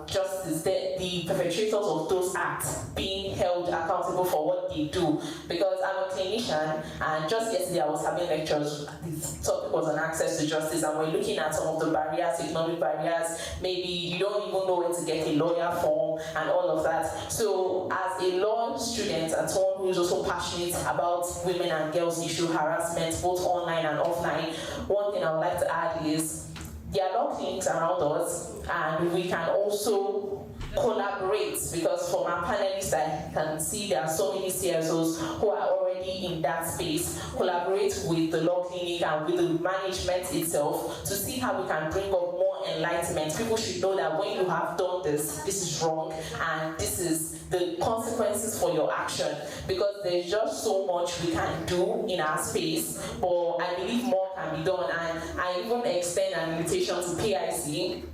justice, the perpetrators of those acts being held accountable for what they do. Because I'm a clinician, and just yesterday I was having lectures, the topic was on access to justice, and we're looking at some of the barriers, economic barriers, maybe you don't even know where to get a lawyer form and all of that. So as a law student and someone who is also passionate about women and girls issue harassment, both online and offline, one thing I would like to add is there are law clinics around us, and we can also collaborate, because from our panelists I can see there are so many CSOs who are already in that space. Collaborate with the law clinic and with the management itself to see how we can bring up more enlightenment. People should know that when you have done this, this is wrong, and this is the consequences for your action, because there's just so much we can do in our space, but I believe more can be done. And I even extend an invitation to PIC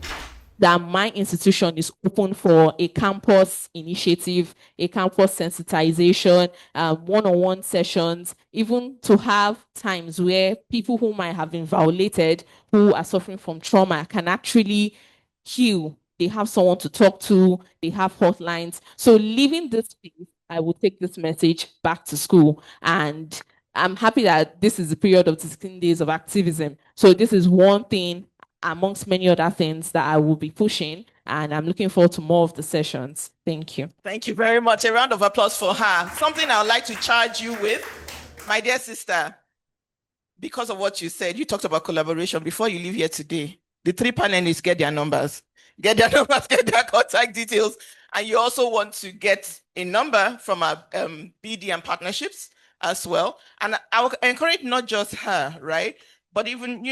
that my institution is open for a campus initiative, a campus sensitization, one-on-one sessions, even to have times where people who might have been violated, who are suffering from trauma, can actually heal. They have someone to talk to, they have hotlines. So leaving this space, I will take this message back to school. And I'm happy that this is the period of 16 days of activism. So this is one thing amongst many other things that I will be pushing, and I'm looking forward to more of the sessions. Thank you. Thank you very much. A round of applause for her. Something I would like to charge you with, my dear sister, because of what you said, you talked about collaboration. Before you leave here today, the three panelists get their numbers, get their contact details, and you also want to get a number from our BD and partnerships as well. And I will encourage not just her, right? But even,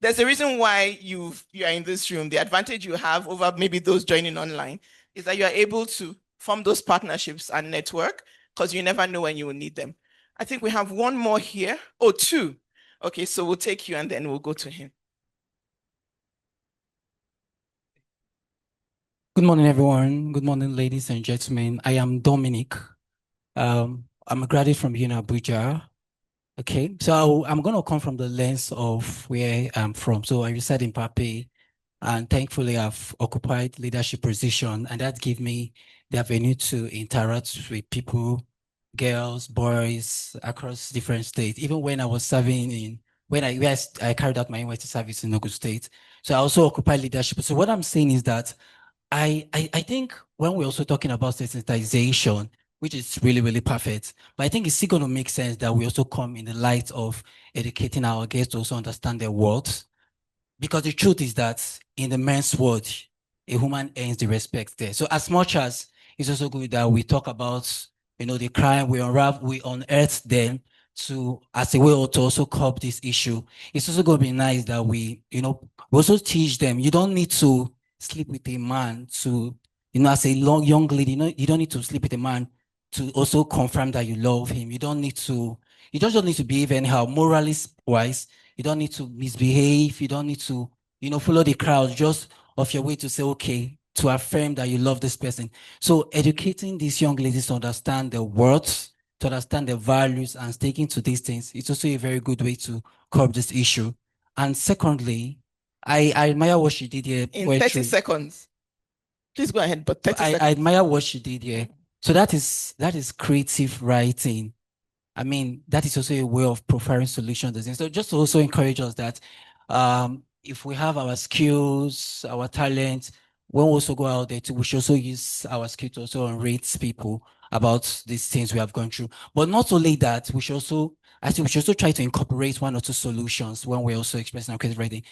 there's a reason why you are in this room. The advantage you have over maybe those joining online is that you are able to form those partnerships and network, because you never know when you will need them. I think we have one more here. Oh, two. Okay, so we'll take you and then we'll go to him. Good morning, everyone. Good morning, ladies and gentlemen. I am Dominic. I'm a graduate from Abuja. Okay, so I'm going to come from the lens of where I'm from. So I reside in Pape, and thankfully I've occupied leadership position, and that gave me the avenue to interact with people, girls, boys across different states. Even when I was serving when I carried out my NYSC service in Ogun State. So I also occupied leadership. So what I'm saying is that I think when we're also talking about sensitization, which is really, really perfect. But I think it's still going to make sense that we also come in the light of educating our guests to also understand their words. Because the truth is that in the men's world, a woman earns the respect there. So as much as it's also good that we talk about, the crime, we unearth them as a way to also curb this issue. It's also going to be nice that we also teach them, you don't need to sleep with a man to, as a young lady, you don't need to sleep with a man to also confirm that you love him. You just don't need to behave anyhow, morally wise. You don't need to misbehave. You don't need to, follow the crowd just of your way to say, okay, to affirm that you love this person. So educating these young ladies to understand their words, to understand their values and sticking to these things, it's also a very good way to curb this issue. And secondly, I admire what she did here. In 30 seconds. Please go ahead, but 30 seconds. I admire what she did here. So that is creative writing. I mean, that is also a way of profiling solutions. So just to also encourage us that if we have our skills, our talent, when we also go out there, we should also use our skill to also enrich people about these things we have gone through. But not only that, we should also try to incorporate one or two solutions when we're also expressing our creative writing.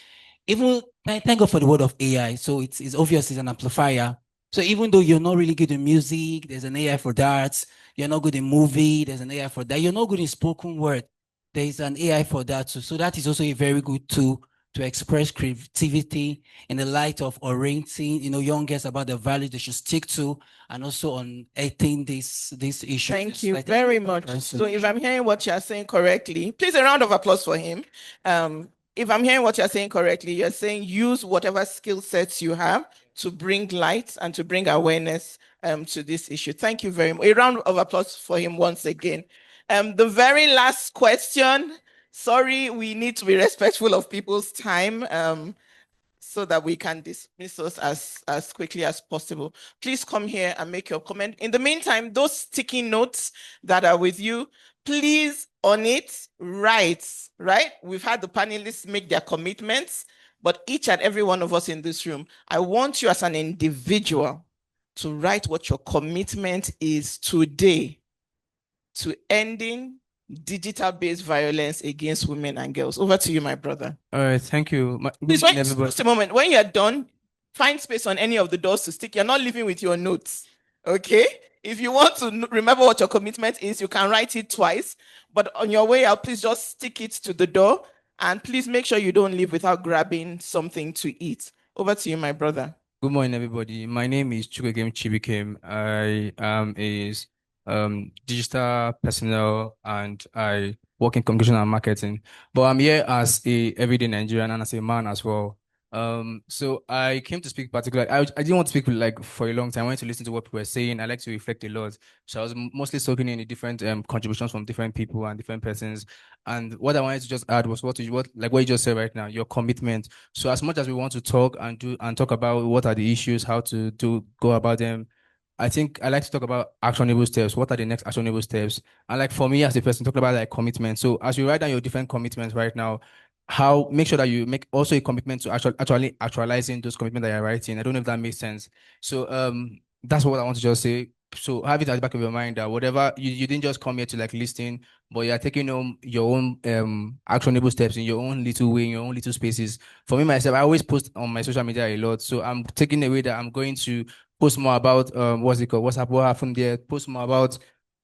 Even thank God for the word of AI. So it's obvious it's an amplifier. So even though you're not really good in music, there's an AI for that. You're not good in movie, there's an AI for that. You're not good in spoken word, there's an AI for that too. So that is also a very good tool to express creativity in the light of orienting, young girls about the values they should stick to, and also on eating this issue. Thank you very much. So if I'm hearing what you're saying correctly, please a round of applause for him. If I'm hearing what you're saying correctly, you're saying use whatever skill sets you have to bring light and to bring awareness to this issue. Thank you very much. A round of applause for him once again. The very last question. Sorry, we need to be respectful of people's time so that we can dismiss us as quickly as possible. Please come here and make your comment. In the meantime, those sticky notes that are with you, please on it write, right? We've had the panelists make their commitments, but each and every one of us in this room, I want you as an individual to write what your commitment is today to ending digital-based violence against women and girls. Over to you, my brother. All right, thank you. Please, just a moment. When you're done, find space on any of the doors to stick. You're not leaving with your notes, okay? If you want to remember what your commitment is, you can write it twice. But on your way out, please just stick it to the door. And please make sure you don't leave without grabbing something to eat. Over to you, my brother. Good morning, everybody. My name is Chukwuemeka Chibukem. I am a digital personnel and I work in communication and marketing. But I'm here as a everyday Nigerian and as a man as well. So I came to speak particularly. I didn't want to speak like for a long time. I wanted to listen to what people were saying. I like to reflect a lot. So I was mostly soaking in the different contributions from different people and different persons. And what I wanted to just add was what you just said right now, your commitment. So as much as we want to talk and talk about what are the issues, how to go about them, I think I like to talk about actionable steps. What are the next actionable steps? And like for me as a person, talk about like commitment. So as you write down your different commitments right now, make sure that you make also a commitment to actually actualizing those commitments that you're writing. I don't know if that makes sense. So that's what I want to just say. So have it at the back of your mind that whatever you didn't just come here to like listen, but you're taking your own actionable steps in your own little way, in your own little spaces. For me myself, I always post on my social media a lot. So I'm taking away that I'm going to post more about what happened there, post more about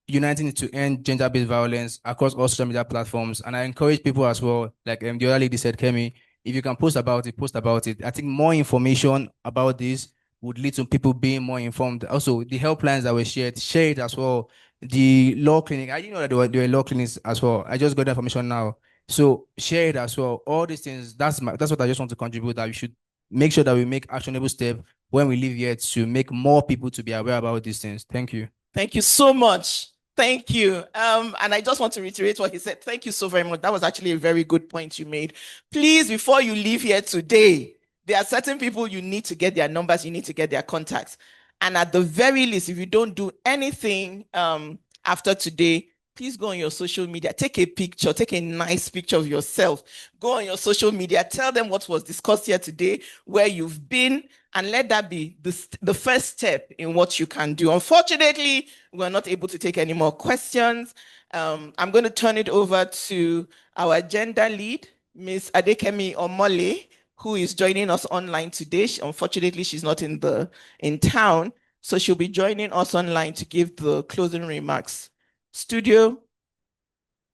uniting to end gender-based violence across all social media platforms. And I encourage people as well, like the other lady said, Kemi, if you can post about it, post about it. I think more information about this would lead to people being more informed. Also, the helplines that were shared, share it as well. The law clinic, I didn't know that there were law clinics as well. I just got the information now. So share it as well. All these things, that's what I just want to contribute, that we should make sure that we make actionable steps when we leave here to make more people to be aware about these things. Thank you. Thank you so much. Thank you. And I just want to reiterate what he said. Thank you so very much. That was actually a very good point you made. Please, before you leave here today, there are certain people you need to get their numbers, you need to get their contacts. And at the very least, if you don't do anything after today, please go on your social media, take a picture, take a nice picture of yourself. Go on your social media, tell them what was discussed here today, where you've been, and let that be the first step in what you can do. Unfortunately, we're not able to take any more questions. I'm going to turn it over to our agenda lead, Ms. Adekemi Omole, who is joining us online today. Unfortunately, she's not in town, so she'll be joining us online to give the closing remarks. Studio,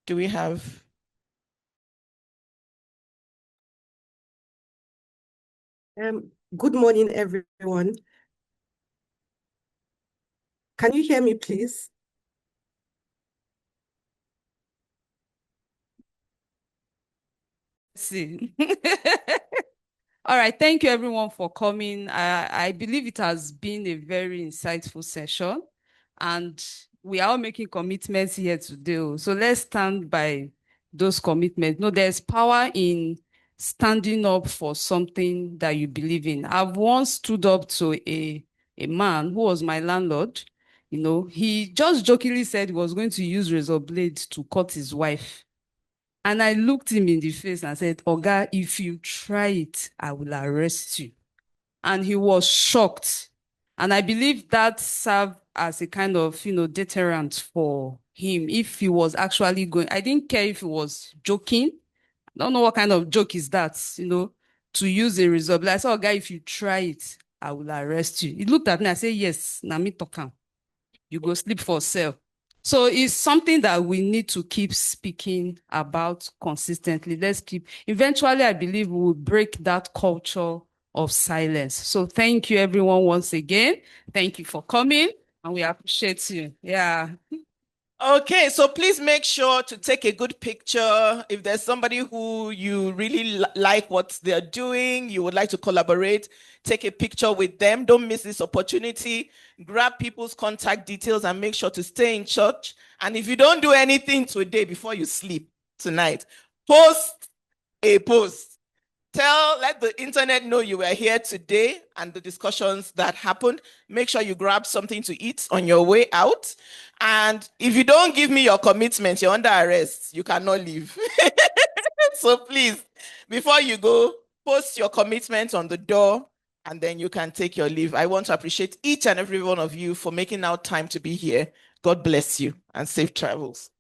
do we have? Good morning, everyone. Can you hear me, please? See. All right, thank you everyone for coming. I believe it has been a very insightful session, and we are all making commitments here today. So let's stand by those commitments. No, there's power in standing up for something that you believe in. I've once stood up to a man who was my landlord. He just jokingly said he was going to use razor blades to cut his wife. And I looked him in the face and said, Oga, if you try it, I will arrest you. And he was shocked. And I believe that served as a kind of, deterrent for him if he was actually going. I didn't care if he was joking. I don't know what kind of joke is that, to use a razor blade. I said, Oga, if you try it, I will arrest you. He looked at me and said, yes, na me talk am. You go sleep for cell. So it's something that we need to keep speaking about consistently. Eventually, I believe we will break that culture of silence. So thank you everyone once again. Thank you for coming and we appreciate you. Yeah. Okay, so please make sure to take a good picture. If there's somebody who you really like what they're doing, you would like to collaborate, take a picture with them. Don't miss this opportunity. Grab people's contact details and make sure to stay in touch. And if you don't do anything today before you sleep tonight, post a post. Let the internet know you were here today and the discussions that happened. Make sure you grab something to eat on your way out. And if you don't give me your commitment, you're under arrest. You cannot leave. So please, before you go, post your commitment on the door and then you can take your leave. I want to appreciate each and every one of you for making out time to be here. God bless you and safe travels.